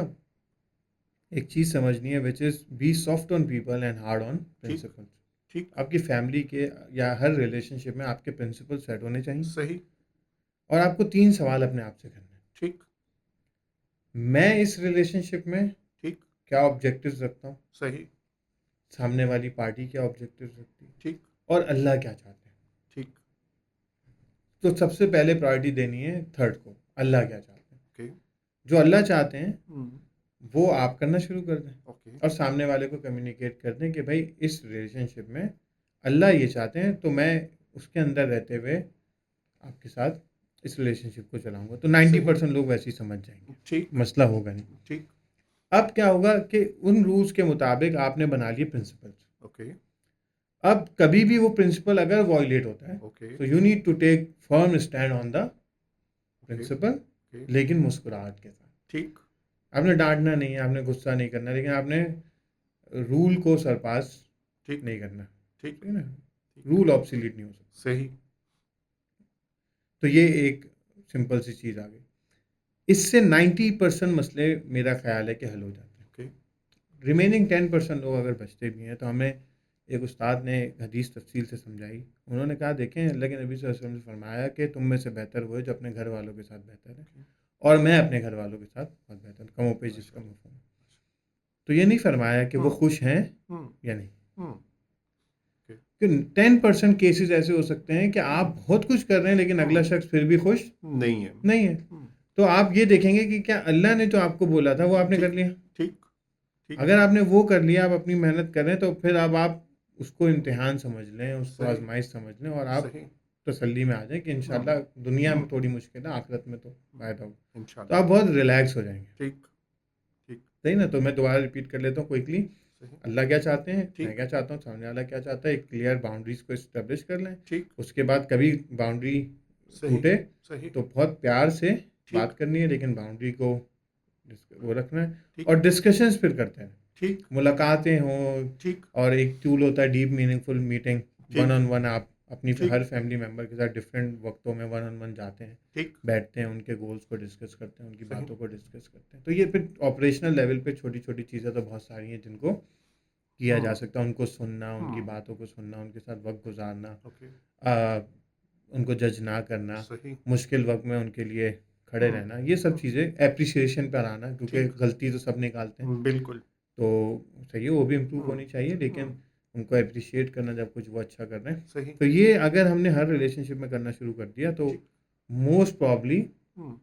एक चीज़ समझनी है, which is be soft on people and hard on ठीक, प्रिंसिपल्स। ठीक, आपकी फैमिली के या हर रिलेशनशिप में आपके प्रिंसिपल सेट होने चाहिए सही, और आपको 3 सवाल अपने आप से करने हैं। ठीक, मैं इस रिलेशनशिप में ठीक, क्या ऑब्जेक्टिव्स रखता हूँ? सही, सामने वाली पार्टी क्या ऑब्जेक्टिव्स रखती है? ठीक, और अल्लाह क्या चाहते हैं? ठीक, तो सबसे पहले प्रायोरिटी देनी है थर्ड को, अल्लाह क्या चाहते हैं? ओके, जो अल्लाह चाहते हैं हुँ, वो आप करना शुरू कर दें ओके, और सामने वाले को कम्युनिकेट कर दें कि भाई इस रिलेशनशिप में अल्लाह ये चाहते हैं, तो मैं उसके अंदर रहते हुए आपके साथ इस रिलेशनशिप को चलाऊंगा। तो सही, 90% लोग वैसे ही समझ जाएंगे, ठीक, मसला होगा नहीं। ठीक, अब क्या होगा कि उन रूल्स के मुताबिक आपने बना लिए प्रिंसिपल्स। ओके, अब कभी भी वो प्रिंसिपल अगर वॉयलेट होता है ओके, तो you need to take firm stand on the okay, principle, okay, लेकिन मुस्कुराहट के साथ। ठीक, आपने डांटना नहीं है, आपने गुस्सा नहीं करना, लेकिन आपने रूल को सरपास ठीक, नहीं करना, ठीक, ठीक है ना। ठीक, रूल ऑब्सोलीट नहीं हो सकता। सही, तो ये एक सिंपल सी चीज़ आ गई। इससे 90% मसले मेरा ख्याल है कि हल हो जाते हैं। ओके, रिमेनिंग 10% लोग अगर बचते भी हैं तो हमें एक उस्ताद ने एक हदीस तफसील से समझाई। उन्होंने कहा देखें अल्लाह के नबी सल्लल्लाहु अलैहि वसल्लम ने फरमाया कि तुम में से बेहतर वो है जो अपने घर वालों के साथ बेहतर है, और मैं अपने घर वालों के साथ बहुत बेहतर, कमो पे जिसका मफहूम। तो ये नहीं फरमाया कि वो खुश हैं या नहीं, कि 10% केसेस ऐसे हो सकते हैं कि आप बहुत कुछ कर रहे हैं लेकिन अगला शख्स फिर भी खुश नहीं है। नहीं है। तो आप ये देखेंगे कि क्या अल्लाह ने जो आपको बोला था वो आपने कर लिया। ठीक ठीक अगर आपने वो कर लिया, आप अपनी मेहनत कर रहे हैं, तो फिर अब आप उसको इम्तिहान समझ लें, उसको सही आजमाइश समझ लें, और आप सही तसल्ली में आ जाएं कि इंशाल्लाह दुनिया में थोड़ी मुश्किल है, आखिरत में तो फायदा होगा। तो इंशाल्लाह। आप बहुत रिलैक्स हो जाएंगे। ठीक ठीक सही ना? तो मैं दोबारा रिपीट कर लेता हूँ क्विकली। सही अल्लाह क्या चाहते हैं, मैं ठीक क्या चाहता हूँ, सामने वाला क्या चाहता है, एक क्लियर बाउंड्रीज को इस्टेब्लिश कर लें। ठीक उसके बाद कभी बाउंड्री सही टूटे सही तो बहुत प्यार से ठीक बात करनी है, लेकिन बाउंड्री को वो रखना है, ठीक और डिस्कशंस फिर करते हैं, ठीक मुलाकातें हों। ठीक और एक टूल होता है डीप मीनिंगफुल मीटिंग, वन ठीक ऑन वन। आप अपनी ठीक हर फैमिली मेम्बर के साथ डिफरेंट वक्तों में वन ऑन वन जाते हैं, ठीक बैठते हैं, उनके गोल्स को डिस्कस करते हैं, उनकी सही बातों को डिस्कस करते हैं। तो ये फिर ऑपरेशनल लेवल पे छोटी छोटी चीज़ें तो बहुत सारी हैं जिनको किया जा सकता है। उनको सुनना, उनकी बातों को सुनना, उनके साथ वक्त गुजारना, ओके उनको जज ना करना, सही मुश्किल वक्त में उनके लिए खड़े रहना, ये सब चीज़ें एप्रिसिएशन पर आना, क्योंकि ठीक गलती तो सब निकालते हैं। बिल्कुल तो सही है, वो भी इम्प्रूव होनी चाहिए, लेकिन हम्म, उनको अप्रिशिएट करना जब कुछ वो अच्छा कर रहे हैं। सही तो ये अगर हमने हर रिलेशनशिप में करना शुरू कर दिया तो ठीक मोस्ट प्रॉब्ली हम्म,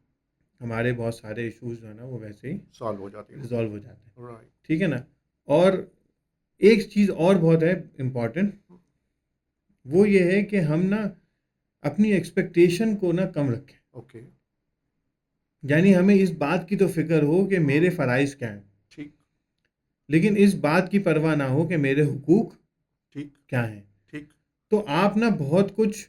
हमारे बहुत सारे इश्यूज जो है ना वो वैसे ही सॉल्व हो जाती है रिजॉल्व हो जाते हैं। राइट ठीक है ना? और एक चीज़ और बहुत है इम्पॉर्टेंट, वो ये है कि हम ना अपनी एक्सपेक्टेशन को ना कम रखें। ओके यानी हमें इस बात की तो फिक्र हो कि मेरे फ़राइज़ क्या हैं, ठीक लेकिन इस बात की परवाह ना हो कि मेरे हुकूक ठीक क्या हैं। ठीक तो आप ना बहुत कुछ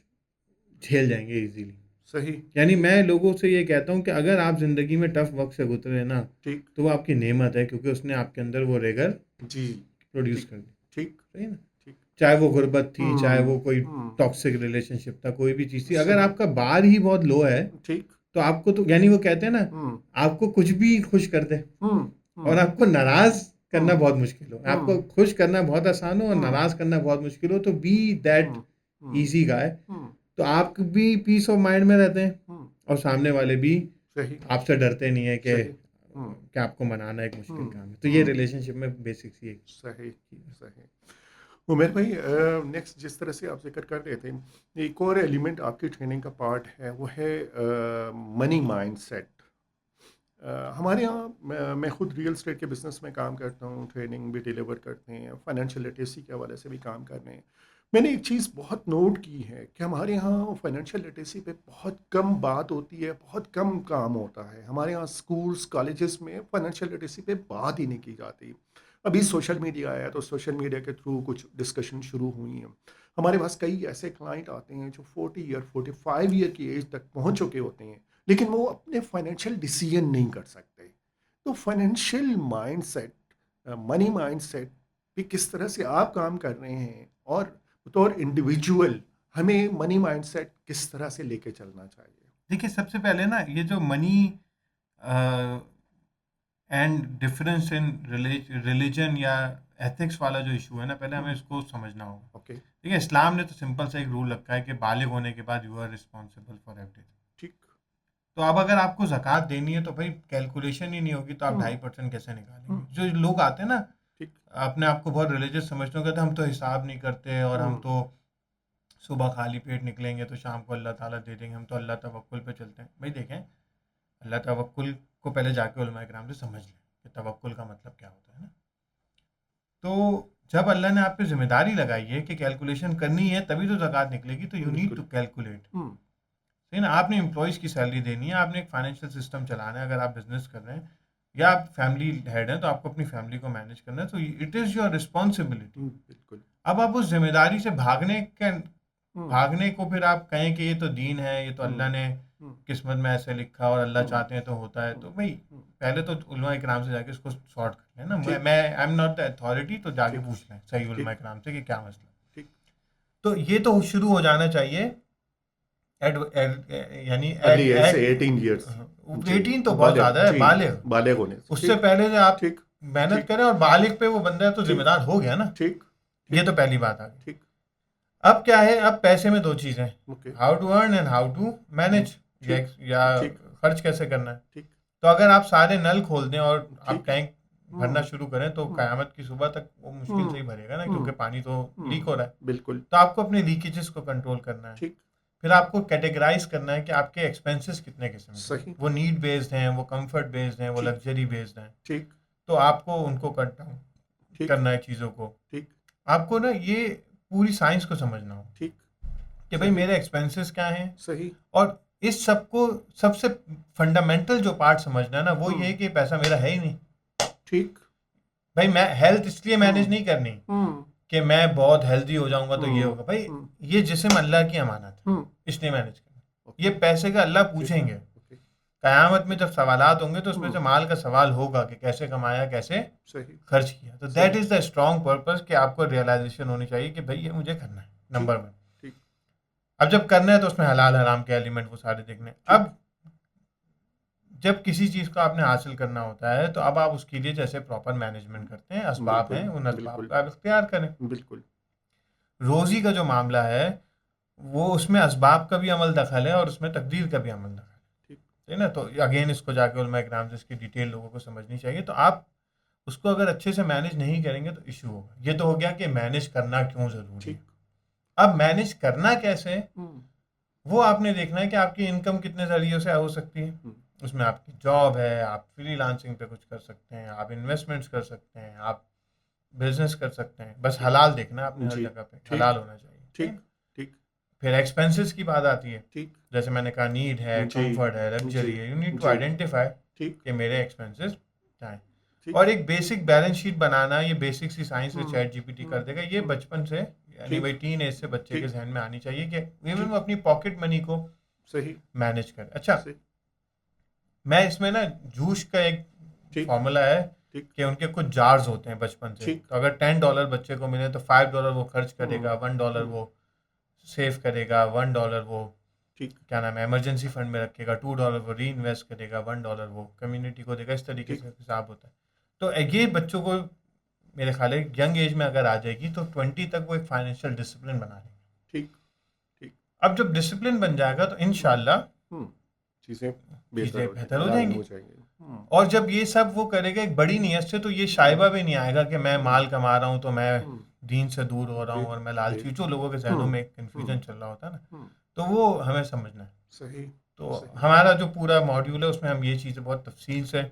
झेल जाएंगे इजीली। सही यानी मैं लोगों से ये कहता हूँ कि अगर आप ज़िंदगी में टफ वक्त से गुजरे ना, ठीक तो वो आपकी नेमत है, क्योंकि उसने आपके अंदर वो रेगर जी प्रोड्यूस ठीक कर दी। ठीक सही ना? ठीक चाहे वो गुर्बत थी, चाहे वो कोई हम्म, टॉक्सिक रिलेशनशिप था, कोई भी चीज़ थी, अगर सही आपका बार ही बहुत लो है ठीक तो आपको तो, यानी वो कहते हैं ना, हम्म आपको कुछ भी खुश कर दे हम्म और हम्म आपको नाराज करना हम्म बहुत मुश्किल हो, हम्म आपको खुश करना बहुत आसान हो और हम्म नाराज करना बहुत मुश्किल हो, तो be that hmm hmm easy guy. हम्म तो आप भी पीस ऑफ माइंड में रहते हैं, हम्म, और सामने वाले भी सही आपसे डरते नहीं है सही हम्म कि आपको मनाना एक मुश्किल हम्म काम है। तो ये रिलेशनशिप में बेसिक्स ये सही चीज़ है। सही उमेर भाई नेक्स्ट जिस तरह से आप जिक्र कर रहे थे, एक और एलिमेंट आपकी ट्रेनिंग का पार्ट है, वो है मनी माइंडसेट। हमारे यहाँ मैं खुद रियल एस्टेट के बिज़नेस में काम करता हूँ, ट्रेनिंग भी डिलीवर करते हैं, फाइनेंशियल लिटरेसी के हवाले से भी काम कर रहे हैं। मैंने एक चीज़ बहुत नोट की है कि हमारे यहाँ फाइनेंशियल लिटरेसी पे बहुत कम बात होती है, बहुत कम काम होता है। हमारे यहाँ स्कूल्स कॉलेजेस में फाइनेंशियल लिटरेसी पे बात ही नहीं की जाती। अभी सोशल मीडिया आया तो सोशल मीडिया के थ्रू कुछ डिस्कशन शुरू हुई हैं। हमारे पास कई ऐसे क्लाइंट आते हैं जो 40 ईयर 45 ईयर की एज तक पहुँच चुके होते हैं, लेकिन वो अपने फाइनेंशियल डिसीजन नहीं कर सकते। तो फाइनेंशियल माइंडसेट, मनी माइंडसेट पे किस तरह से आप काम कर रहे हैं, और बतौर इंडिविजुअल हमें मनी माइंडसेट किस तरह से लेके चलना चाहिए? देखिए, सबसे पहले ना ये जो money and difference in religion या एथिक्स वाला जो इशू है ना, पहले हमें इसको समझना होगा। ओके ठीक है, इस्लाम ने तो सिंपल सा एक रूल रखा है कि बालिग होने के बाद you are responsible for everything. ठीक तो अब अगर आपको ज़कात देनी है तो भाई कैलकुलेशन ही नहीं होगी तो आप हम्म 2.5% कैसे निकालेंगे? हम्म जो लोग आते हैं ना, ठीक अपने आप को बहुत रिलीजियस समझते हो, कहते हैं हम तो हिसाब नहीं करते, और हम हम्म तो सुबह खाली पेट निकलेंगे तो शाम को अल्लाह ताला दे देंगे, हम तो अल्लाह तवक्कुल पे चलते हैं। भाई देखें, अल्लाह तवक्कुल को पहले जाके उलमा इकराम से समझ लें कि तवक्कुल का मतलब क्या होता है ना। तो जब अल्लाह ने आप पे जिम्मेदारी लगाई है कि कैलकुलेशन करनी है तभी तो ज़कात निकलेगी, तो यू नीड बिल्कुल टू कैलकुलेट। हम्म सही ना? आपने एम्प्लॉयज़ की सैलरी देनी है, आपने एक फाइनेंशियल सिस्टम चलाना है, अगर आप बिजनेस कर रहे हैं या आप फैमिली हेड हैं तो आपको अपनी फैमिली को मैनेज करना है, तो इट इज़ योर रिस्पॉन्सिबिलिटी। बिल्कुल अब आप उस जिम्मेदारी से हम्म भागने को फिर आप कहें कि ये तो दीन है, ये तो हम्म अल्लाह ने हम्म किस्मत में ऐसे लिखा और अल्लाह हम्म चाहते हैं तो होता है, हम्म तो भाई हम्म, पहले तो उलमा इकराम से जाके इसको सॉर्ट कर लें ना। ठीक मैं I am not the authority, तो जाके ठीक पूछ लें सही उलमा ठीक इकराम से कि क्या मसला। ठीक तो ये तो शुरू हो जाना चाहिए यानी अर्ली एज से 18 इयर्स जी 18 तो बहुत बालिग ज़्यादा है, जी बालिग। बालिग होने से उससे ठीक पहले से आप ठीक मेहनत ठीक करे और बालिग पे वो बंदा तो ठीक जिम्मेदार हो गया ना। ठीक ये ठीक तो पहली बात आ गई। ठीक अब क्या है, अब पैसे में दो चीज़ें, okay how to earn and how to manage, ठीक या ठीक खर्च कैसे करना है। ठीक तो अगर आप सारे नल खोल दें और आप ठीक टैंक भरना हम्म शुरू करें तो हम्म कयामत की सुबह तक वो मुश्किल से हम्म ही भरेगा ना, क्योंकि हम्म पानी तो लीक हो रहा है। बिल्कुल तो आपको अपने लीकेजेस को कंट्रोल करना है। ठीक फिर आपको कैटेगराइज करना है कि आपके एक्सपेंसेस कितने किस्म के हैं, सही वो नीड बेस्ड हैं, वो कंफर्ट बेस्ड हैं, वो ठीक लग्जरी बेस्ड हैं। ठीक तो आपको उनको कट डाउन ठीक करना है चीज़ों को। ठीक आपको ना ये पूरी साइंस को समझना हो ठीक कि भाई सही मेरे एक्सपेंसेस क्या हैं। सही और इस सबको सबसे फंडामेंटल जो पार्ट समझना है ना, वो ये है हम्म कि पैसा मेरा है ही नहीं। ठीक भाई मैं हेल्थ इसलिए मैनेज हम्म नहीं करनी हम्म कि मैं बहुत हेल्दी हो जाऊंगा तो ये हम्म होगा। भाई हम्म ये जिस्म अल्लाह की अमानत है, हम्म इसलिए मैनेज करना। ये ओके पैसे का अल्लाह ठीक पूछेंगे ओके कयामत में, जब सवालात होंगे तो उसमें से हम्म माल का सवाल होगा कि कैसे कमाया, कैसे सही खर्च किया। तो दैट सही इज द स्ट्रॉन्ग पर्पस कि आपको रियलाइजेशन होनी चाहिए कि भाई ये मुझे करना है, ठीक नंबर वन। ठीक अब जब करना है तो उसमें हलाल हराम के एलिमेंट वो सारे देखने हैं। ठीक अब जब किसी चीज़ को आपने हासिल करना होता है तो अब आप उसके लिए जैसे प्रॉपर मैनेजमेंट करते हैं, असबाब हैं, बिल्कुल उन असबाब बिल्कुल का आप इख्तियार करें। बिल्कुल रोज़ी का जो मामला है वो उसमें असबाब का भी अमल दखल है और उसमें तकदीर का भी अमल दखल है। ठीक ठीक है ना। तो अगेन इसको जाके उलमा इकराम से इसकी डिटेल लोगों को समझनी चाहिए। तो आप उसको अगर अच्छे से मैनेज नहीं करेंगे तो इशू होगा। ये तो हो गया कि मैनेज करना क्यों ज़रूरी है। ठीक अब मैनेज करना कैसे, हम्म वो आपने देखना है कि आपकी इनकम कितने ज़रिए से हो सकती है। हम्म उसमें आपकी जॉब है, आप फ्रीलांसिंग पे कुछ कर सकते हैं, आप इन्वेस्टमेंट्स कर सकते हैं, आप बिजनेस कर सकते हैं। बस ठीक हलाल देखना है आपने हर जी जगह पे, ठीक हलाल होना चाहिए। ठीक है। ठीक ठीक फिर एक्सपेंसेस की बात आती है। ठीक जैसे मैंने कहा, नीड है, जी कंफर्ट है, जी लग्जरी है, यू नीड टू जी आइडेंटिफाई ठीक कि मेरे एक्सपेंसेस क्या हैं। ठीक और एक बेसिक बैलेंस शीट बनाना, ये बेसिक सी साइंस से हम्म चैट जीपीटी कर देगा। ये हम्म बचपन से, यानी ठीक वही टीन एज से बच्चे के ठीक जहन में आनी चाहिए कि इवन ठीक वो अपनी पॉकेट मनी को सही मैनेज करे। अच्छा, सही मैं इसमें ना जूश का एक ठीक फॉर्मूला है ठीक कि उनके कुछ जार्स होते हैं बचपन से। ठीक तो अगर $10 बच्चे को मिले तो $5 वो खर्च हम्म करेगा, $1 हम्म वो सेव करेगा, $1 वो ठीक क्या नाम है इमरजेंसी फंड में रखेगा, $2 वो री इन्वेस्ट करेगा, $1 वो कम्युनिटी को देगा। इस तरीके ठीक से हिसाब होता है। तो ये बच्चों को मेरे ख्याल है यंग एज में अगर आ जाएगी तो 20 तक वो एक फाइनेंशियल डिसिप्लिन बना लेंगे। ठीक ठीक अब जब डिसिप्लिन बन जाएगा तो हम्म इनशाला हम्म चीज़ें बेहतर चीज़ें हो बेहतर जाएंगी, हो लाइन जाएंगी। हो जाएंगी और जब ये सब वो करेगा एक बड़ी नीयत से, तो ये हम्म शाइबा भी नहीं आएगा कि मैं हम्म माल कमा रहा हूँ तो मैं हम्म दीन से दूर हो रहा ओके हूँ और मैं ओके लालची, जो लोगों के जहनों हम्म में एक कन्फ्यूजन हम्म चल रहा होता है ना। हम्म तो वो हमें समझना है। सही तो सही हमारा जो पूरा मॉड्यूल है उसमें हम ये चीज़ें बहुत तफसील से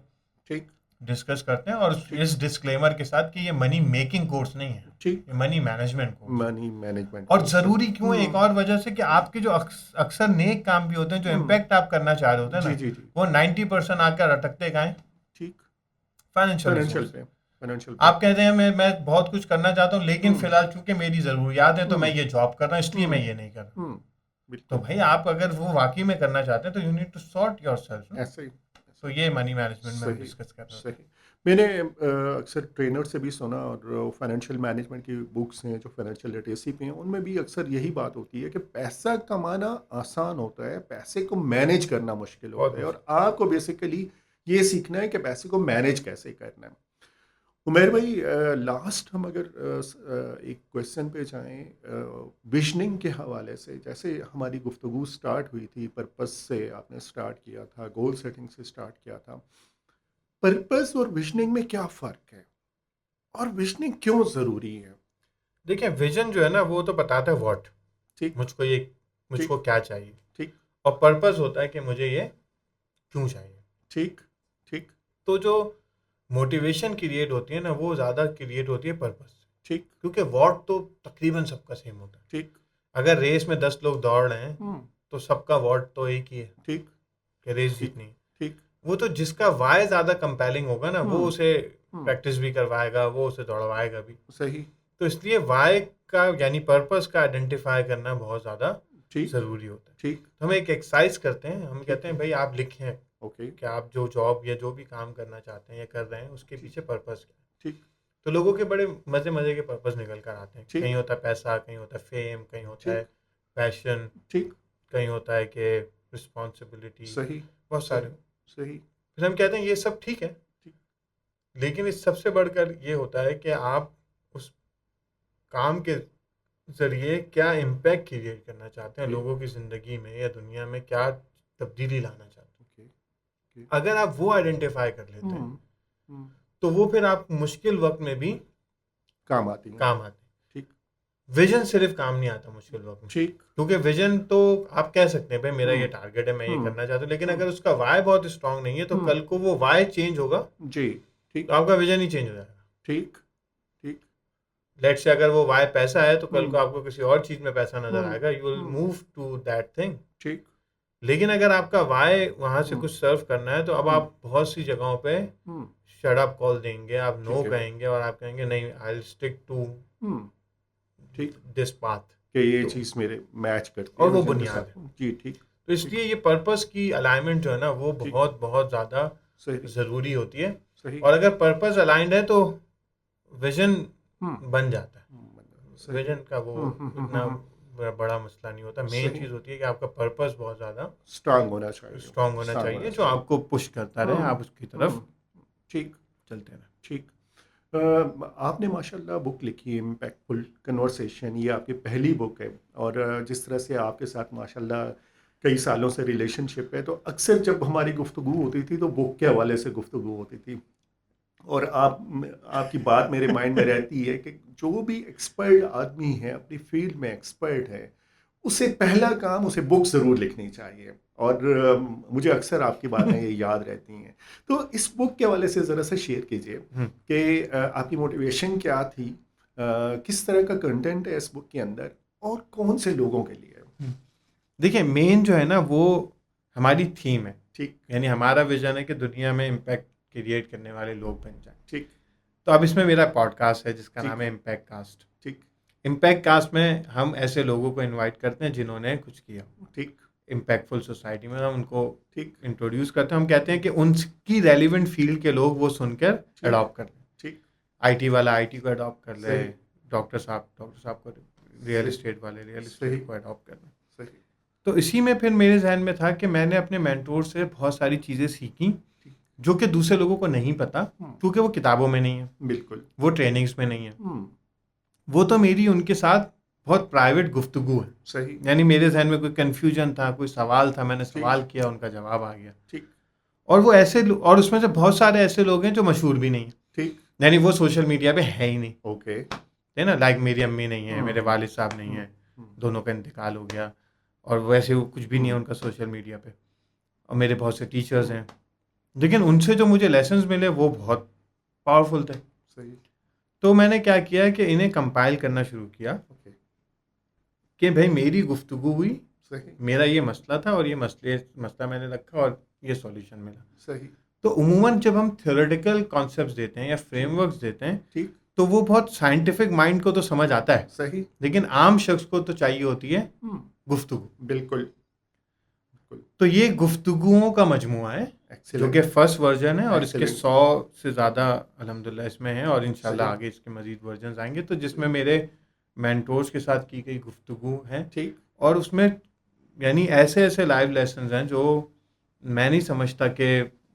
ठीक डिस्कस करते हैं, और ठीक इस डिस्क्लेमर के साथ कि ये मनी मेकिंग कोर्स नहीं है, ठीक ये मनी मैनेजमेंट कोर्स है। मनी मैनेजमेंट और कोर्स है ज़रूरी क्यों है, एक और वजह से कि आपके जो अक्सर नेक काम भी होते हैं, जो हम्म इम्पैक्ट आप करना चाह रहे होते हैं जी ना, जी जी वो 90% आकर अटकते कहाँ हैं, ठीक फाइनेंशियल फाइनेंशियल रिसोर्स। पे फाइनेंशियल पे आप कहते हैं मैं बहुत कुछ करना चाहता हूँ, लेकिन हम्म फिलहाल चूंकि मेरी ज़रूरियात है तो मैं हम्म ये जॉब कर रहा हूँ, इसलिए मैं हम्म ये नहीं कर रहा। तो बिल्कुल भाई आप अगर वो वाकई में करना चाहते हैं तो you need to sort yourself ना। ऐसे ही तो ये मनी मैनेजमेंट में हम सही डिस्कस कर रहे होते हैं। सही मैंने अक्सर ट्रेनर से भी सुना, और फाइनेंशियल मैनेजमेंट की बुक्स हैं जो फाइनेंशियल लिटरेसी पे हैं, उनमें भी अक्सर यही बात होती है कि पैसा कमाना आसान होता है, पैसे को मैनेज करना मुश्किल बहुत होता है, और मुश्किल। आपको बेसिकली ये सीखना है कि पैसे को मैनेज कैसे करना है। उमेर भाई, लास्ट हम अगर एक क्वेश्चन पे जाएं विजनिंग के हवाले से, जैसे हमारी गुफ्तगू स्टार्ट हुई थी, पर्पस से आपने स्टार्ट किया था, गोल सेटिंग से स्टार्ट किया था। पर्पस और विजनिंग में क्या फ़र्क है, और विजनिंग क्यों ज़रूरी है? देखिए, विजन जो है ना वो तो बताता है व्हाट, ठीक मुझको ये, ठीक मुझको क्या चाहिए। ठीक और पर्पस होता है कि मुझे ये क्यों चाहिए। ठीक ठीक तो जो मोटिवेशन क्रिएट होती है ना वो ज़्यादा क्रिएट होती है पर्पस से, ठीक क्योंकि व्हाट तो तकरीबन सबका सेम होता है। ठीक अगर रेस में 10 लोग दौड़ रहे हैं हम्म तो सबका व्हाट तो एक ही है ठीक कि रेस ठीक जीतनी है। ठीक वो तो जिसका वाई ज़्यादा कंपेलिंग होगा ना वो हम्म उसे हम्म प्रैक्टिस भी करवाएगा, वो उसे दौड़वाएगा भी। सही तो इसलिए वाई का यानी पर्पस का आइडेंटिफाई करना बहुत ज़्यादा ठीक ज़रूरी होता है। ठीक तो हम एक एक्सरसाइज करते हैं, हम ठीक कहते हैं भाई आप लिखें ओके कि आप जो जॉब या जो भी काम करना चाहते हैं या कर रहे हैं उसके ठीक पीछे पर्पस क्या है। ठीक तो लोगों के बड़े मज़े मज़े के पर्पस निकल कर आते हैं। कहीं ठीक होता है पैसा, कहीं होता है फेम, कहीं होता है ठीक पैशन, ठीक कहीं होता है कि रिस्पॉन्सिबिलिटी, सही बहुत सारे। सही सही फिर हम कहते हैं ये सब ठीक है, ठीक लेकिन इस सबसे बढ़कर ये होता है कि आप उस काम के ज़रिए क्या इम्पैक्ट क्रिएट करना चाहते हैं ओके, लोगों की ज़िंदगी में या दुनिया में, क्या तब्दीली लाना चाहते हैं। Okay, okay. अगर आप वो आइडेंटिफाई कर लेते हैं हुँ, हुँ। तो वो फिर आप मुश्किल वक्त में भी काम आती हैं। काम आते हैं। ठीक, विजन सिर्फ काम नहीं आता मुश्किल वक्त में, ठीक। क्योंकि विजन तो आप कह सकते हैं भाई मेरा हुँ, ये टारगेट है, मैं ये हुँ, करना चाहता हूँ, लेकिन हुँ, अगर उसका वाई बहुत स्ट्रांग नहीं है तो हुँ। कल को वो वाई चेंज होगा जी, ठीक, तो आपका विजन ही चेंज हो जाएगा। ठीक, ठीक। लेट से अगर वो वाई पैसा है तो कल को हुँ, आपको किसी और चीज में पैसा नजर हुँ, आएगा, यू विल हुँ। Move to that thing. ठीक। लेकिन अगर आपका वाई वहां से हुँ, कुछ सर्व करना है तो अब हुँ, आप बहुत सी जगहों पे हुँ। शट अप कॉल देंगे, आप नो ठीक है। कहेंगे और आप कहेंगे नहीं, आई विल स्टिक टू हुँ, ठीक। This path. कि ये तो चीज़ मेरे मैच करती है और वो विज़न के बुनियाद साथ। है। जी, ठीक, तो ठीक, इसलिए ये पर्पस की अलाइनमेंट जो है ना वो ठीक। बहुत बहुत ज़्यादा सही, ज़रूरी होती है। सही। और अगर पर्पस अलाइंड है तो विजन हुँ, बन जाता है। सही। विजन का वो हुँ, हुँ, हुँ, हुँ, इतना हुँ। बड़ा मसला नहीं होता। मेन सही। चीज़ होती है कि आपका पर्पस बहुत ज़्यादा स्ट्रॉन्ग होना चाहिए, स्ट्रांग होना स्ट्रॉन्ग होना चाहिए जो चाहिए। आपको पुश करता रहे, हुँ, आप उसकी तरफ हुँ। ठीक, चलते रहें। ठीक। आपने माशाल्लाह बुक लिखी है इम्पैक्टफुल कन्वर्सेशन, ये आपकी पहली बुक है। और जिस तरह से आपके साथ माशाल्लाह कई सालों से रिलेशनशिप है, तो अक्सर जब हमारी गुफ्तगू होती थी तो बुक के हवाले से गुफ्तगू होती थी। और आपकी बात मेरे माइंड में रहती है कि जो भी एक्सपर्ट आदमी है, अपनी फील्ड में एक्सपर्ट है, उसे पहला काम उसे बुक ज़रूर लिखनी चाहिए। और मुझे अक्सर आपकी बातें ये याद रहती हैं। तो इस बुक के हवाले से ज़रा सा शेयर कीजिए हम्म, कि आपकी मोटिवेशन क्या थी, किस तरह का कंटेंट है इस बुक के अंदर, और कौन से लोगों के लिए है? हम्म। देखिए, मेन जो है ना वो हमारी थीम है, ठीक, यानी हमारा विजन है कि दुनिया में इम्पैक्ट क्रिएट करने वाले लोग बन जाएं। ठीक, तो अब इसमें मेरा पॉडकास्ट है जिसका नाम ठीक, है इम्पैक्ट कास्ट। ठीक, इम्पैक्ट कास्ट में हम ऐसे लोगों को इनवाइट करते हैं जिन्होंने कुछ किया ठीक, इम्पैक्टफुल सोसाइटी में, हम उनको ठीक, इंट्रोड्यूस करते हैं। हम कहते हैं कि उनकी रेलिवेंट फील्ड के लोग वो सुनकर ठीक, अडॉप्ट कर लें। ठीक। आईटी वाला आईटी को अडॉप्ट कर ले, सही, डॉक्टर साहब को रियल सही, एस्टेट वाले रियल सही, एस्टेट को अडॉप्ट कर लें। सही। तो इसी में फिर मेरे जहन में था कि मैंने अपने मेंटोर से बहुत सारी चीज़ें सीखी ठीक। जो कि दूसरे लोगों को नहीं पता, हुँ, क्योंकि वो किताबों में नहीं है, बिल्कुल। वो ट्रेनिंग्स में नहीं है। हुँ, वो तो मेरी उनके साथ बहुत प्राइवेट गुफ्तगू है। सही। यानी मेरे जहन में कोई कन्फ्यूजन था, कोई सवाल था, मैंने ठीक, सवाल किया, उनका जवाब आ गया। ठीक, और वो और उसमें से बहुत सारे ऐसे लोग हैं जो मशहूर भी नहीं है, ठीक। यानी वो सोशल मीडिया पे है ही नहीं, ओके। है ना। लाइक मेरी अम्मी नहीं है, मेरे हुँ, वालिद साहब नहीं हुँ, है, हुँ। दोनों का इंतकाल हो गया, और वैसे वो कुछ भी नहीं है हुँ, उनका सोशल मीडिया पे। और मेरे बहुत से टीचर्स हुँ, हैं, लेकिन उनसे जो मुझे लेसन्स मिले वो बहुत पावरफुल थे। सही। तो मैंने क्या किया कि इन्हें कंपाइल करना शुरू किया ओके, कि भाई मेरी गुफ्तगू हुई, सही, मेरा ये मसला था और ये मसला मैंने रखा और ये सॉल्यूशन मिला। सही। तो उमूमन जब हम थ्योरेटिकल कॉन्सेप्ट्स देते हैं या ठीक, फ्रेमवर्क्स देते हैं ठीक, तो वो बहुत साइंटिफिक माइंड को तो समझ आता है, सही। लेकिन आम शख्स को तो चाहिए होती है हुँ, गुफ्तगू। बिल्कुल, बिल्कुल। तो ये गुफ्तगुओं का मजमुआ है जो कि एक्सीलेंट, फर्स्ट वर्जन है, और इसके एक्सीलेंट। 100 से ज़्यादा अल्हम्दुलिल्लाह इसमें है, और इंशाल्लाह सही, आगे इसके मज़ीद वर्जन आएंगे, तो जिसमें सही। मेरे मेंटोर्स के साथ की गई गुफ्तगू हैं। ठीक। और उसमें यानी ऐसे ऐसे लाइव लेसन्स हैं जो मैं नहीं समझता कि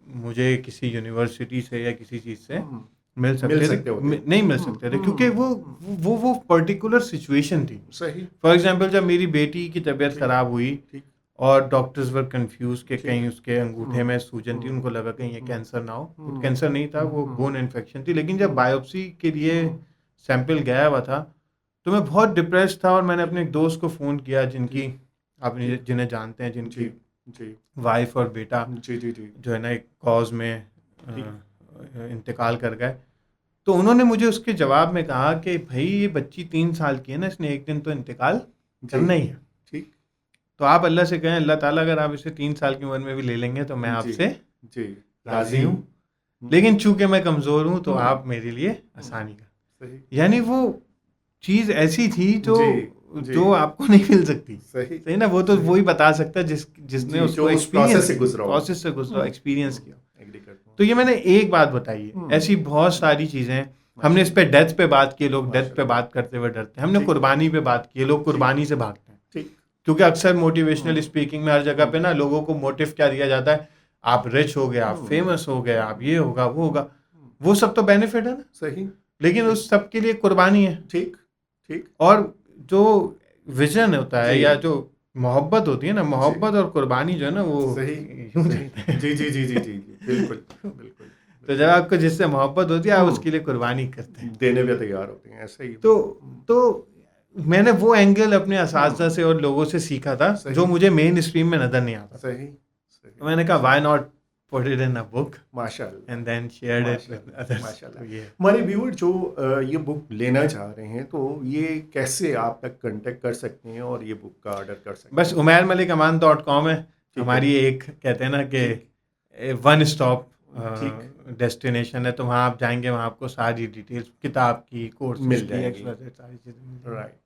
मुझे किसी यूनिवर्सिटी से या किसी चीज़ से हुँ, मिल मिल सकते थे, सकते होते। नहीं मिल हुँ, सकते थे, क्योंकि हुँ, वो हुँ। वो पर्टिकुलर सिचुएशन थी। सही, फॉर एग्जांपल जब मेरी बेटी की तबीयत ठीक, ख़राब हुई ठीक, और डॉक्टर्स वर कंफ्यूज कि ठीक। कहीं उसके अंगूठे हुँ, में सूजन थी, हुँ, उनको लगा कहीं ये हुँ, कैंसर ना हो। वो हुँ, कैंसर नहीं था, हुँ, वो हुँ, बोन इन्फेक्शन थी, लेकिन जब हुँ, बायोप्सी के लिए हुँ। सैंपल गया हुआ था तो मैं बहुत डिप्रेस था, और मैंने ठीक, अपने एक दोस्त को फ़ोन किया जिनकी ठीक, आप ठीक। जिन्हें जानते हैं, जी, जिनकी जी। वाइफ और बेटा जी, जी, जी। जो है ना एक कॉज में ठीक, इंतकाल कर गए। तो उन्होंने मुझे उसके जवाब में कहा कि भाई ये बच्ची 3 साल की है ना, इसने एक दिन तो इंतकाल जी, करना ही है। ठीक। तो आप अल्लाह से कहें, अल्लाह ताला अगर आप इसे 3 साल की उम्र में भी ले लेंगे तो मैं जी, आपसे जी। राज़ी राज़ी हूँ, हूँ। हुँ, लेकिन चूंकि मैं कमज़ोर हूँ तो हुँ, आप मेरे लिए हुँ। आसानी कर। सही। यानी वो चीज़ ऐसी थी जो जी, जी। जो आपको नहीं मिल सकती। सही, सही ना, वो तो सही। वही बता सकता है जिसने जी, उसको जो उस प्रोसेस एक्सपीरियंस से किया, गुज़रा हो। प्रोसेस से गुजरा, हुँ, एक्सपीरियंस हुँ। किया। एग्री करता हूँ। तो ये मैंने एक बात बताई है, हुँ, ऐसी बहुत हुँ। सारी चीज़ें हैं। हमने इस पे माशाअल्लाह, डेथ पे बात की, लोग डेथ पे माशाअल्लाह। बात करते हुए डरते हैं। हमने ठीक, कुर्बानी पे बात की, लोग ठीक, कुर्बानी से भागते हैं, ठीक। क्योंकि अक्सर मोटिवेशनल हुँ, स्पीकिंग में हर जगह हुँ, पे ना लोगों को मोटिव क्या दिया जाता है, आप रिच हो गए, आप हुँ, फेमस हो गए, आप ये होगा वो होगा। वो सब तो बेनिफिट है ना, सही, लेकिन उस सब के लिए कुर्बानी है। ठीक, ठीक। और जो विजन होता है जी, या जो मोहब्बत होती है ना, जी, मोहब्बत और कुर्बानी जो है ना, वो सही, यूं सही। चलते हैं। जी, जी, जी, जी, जी, जी, बिल्कुल, बिल्कुल, तो जब बिल्कुल। आपको जिससे मोहब्बत होती है, आप हुँ, उसके लिए कुर्बानी करते हैं। देने पे तैयार होते हैं, ऐसा ही। तो हुँ, तो मैंने वो एंगल अपने असातिज़ा हुँ, से और लोगों से सीखा था, जो सही, मुझे मेन स्ट्रीम में नज़र नहीं आता था। सही, तो सही, मैंने कहा सही। Why not put it in a book माशाअल्लाह, and then shared it with माशाअल्लाह, अदर्स। तो माशाअल्लाह। ये हमारे व्यूअर जो ये बुक लेना चाह रहे हैं, तो ये कैसे आप तक कॉन्टैक्ट कर सकते हैं और ये बुक का ऑर्डर कर सकते बस हैं? umairmalikaman.com है ठीक है, हमारी, एक कहते हैं ना कि ठीक, वन स्टॉप ठीक, डेस्टिनेशन है। तो वहाँ आप जाएंगे, वहाँ आपको सारी डिटेल्स किताब की, कोर्सेज मिल की, जाएँगी। एक्सवाइजेड सारी चीज़ें मिल जाएंगी। राइट।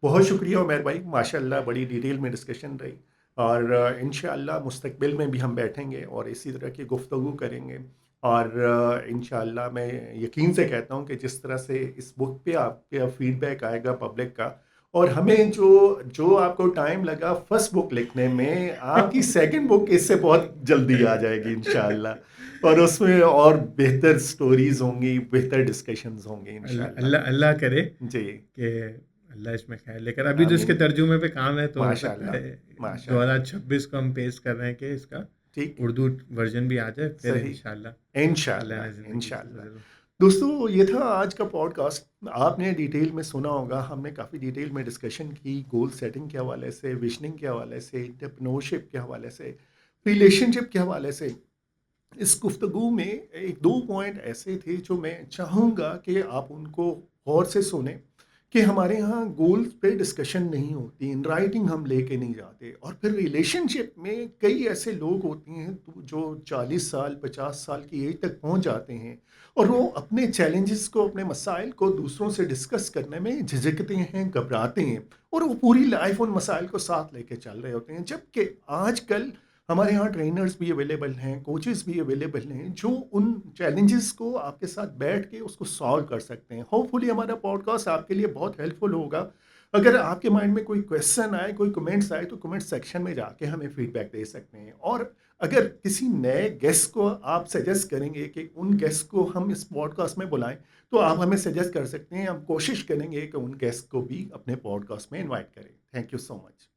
बहुत शुक्रिया उमैर भाई, माशाअल्लाह बड़ी डिटेल में डिस्कशन रही और इंशाअल्लाह मुस्तकबिल में भी हम बैठेंगे और इसी तरह की गुफ्तगू करेंगे और इंशाअल्लाह मैं यकीन से कहता हूँ कि जिस तरह से इस बुक पे आपका फीडबैक आएगा पब्लिक का और हमें जो जो आपको टाइम लगा फर्स्ट बुक लिखने में, आपकी सेकंड बुक इससे बहुत जल्दी आ जाएगी इंशाअल्लाह और उसमें और बेहतर स्टोरीज़ होंगी, बेहतर डिस्कशंस होंगे अल्लाह इंशाअल्लाह। अल्लाह अल्लाह करे जी, कि अल्लाह इसमें खैर, लेकिन अभी तो इसके आमीन। तर्जुमे पे काम है, तो हो सकता माशाअल्लाह, है माशाअल्लाह। 2026 को हम पेश कर रहे हैं कि इसका ठीक, उर्दू वर्जन भी आ जाए, फिर सही। इंशाल्लाह अल्लाह ने इंशाअल्लाह, ज़िंदगी दी तो इंशाअल्लाह। ज़रूर। दोस्तों, ये था आज का पॉडकास्ट। आपने डिटेल में सुना होगा, हमने काफ़ी डिटेल में डिस्कशन की गोल सेटिंग के हवाले से, विज़निंग के हवाले से, एंटरप्रेन्योरशिप के हवाले से, रिलेशनशिप के हवाले से। इस गुफ्तगू में 1-2 पॉइंट ऐसे थे जो मैं चाहूँगा कि आप उनको गौर से सुनें कि हमारे यहाँ गोल्स पे डिस्कशन नहीं होती, इन राइटिंग हम लेके नहीं जाते और फिर रिलेशनशिप में कई ऐसे लोग होते हैं जो 40 साल 50 साल की एज तक पहुँच जाते हैं और वो अपने चैलेंजेस को, अपने मसाइल को दूसरों से डिस्कस करने में झिझकते हैं, घबराते हैं और वो पूरी लाइफ उन मसाइल को साथ लेके चल रहे होते हैं। जबकि आजकल हमारे यहाँ ट्रेनर्स भी अवेलेबल हैं, कोचेस भी अवेलेबल हैं जो उन चैलेंजेस को आपके साथ बैठ के उसको सॉल्व कर सकते हैं। होपफुली हमारा पॉडकास्ट आपके लिए बहुत हेल्पफुल होगा। अगर आपके माइंड में कोई क्वेश्चन आए, कोई कमेंट्स आए तो कमेंट सेक्शन में जाके हमें फीडबैक दे सकते हैं और अगर किसी नए गेस्ट को आप सजेस्ट करेंगे कि उन गेस्ट को हम इस पॉडकास्ट में बुलाएं, तो आप हमें सजेस्ट कर सकते हैं। हम कोशिश करेंगे कि उन गेस्ट को भी अपने पॉडकास्ट में इन्वाइट करें। Thank you so much.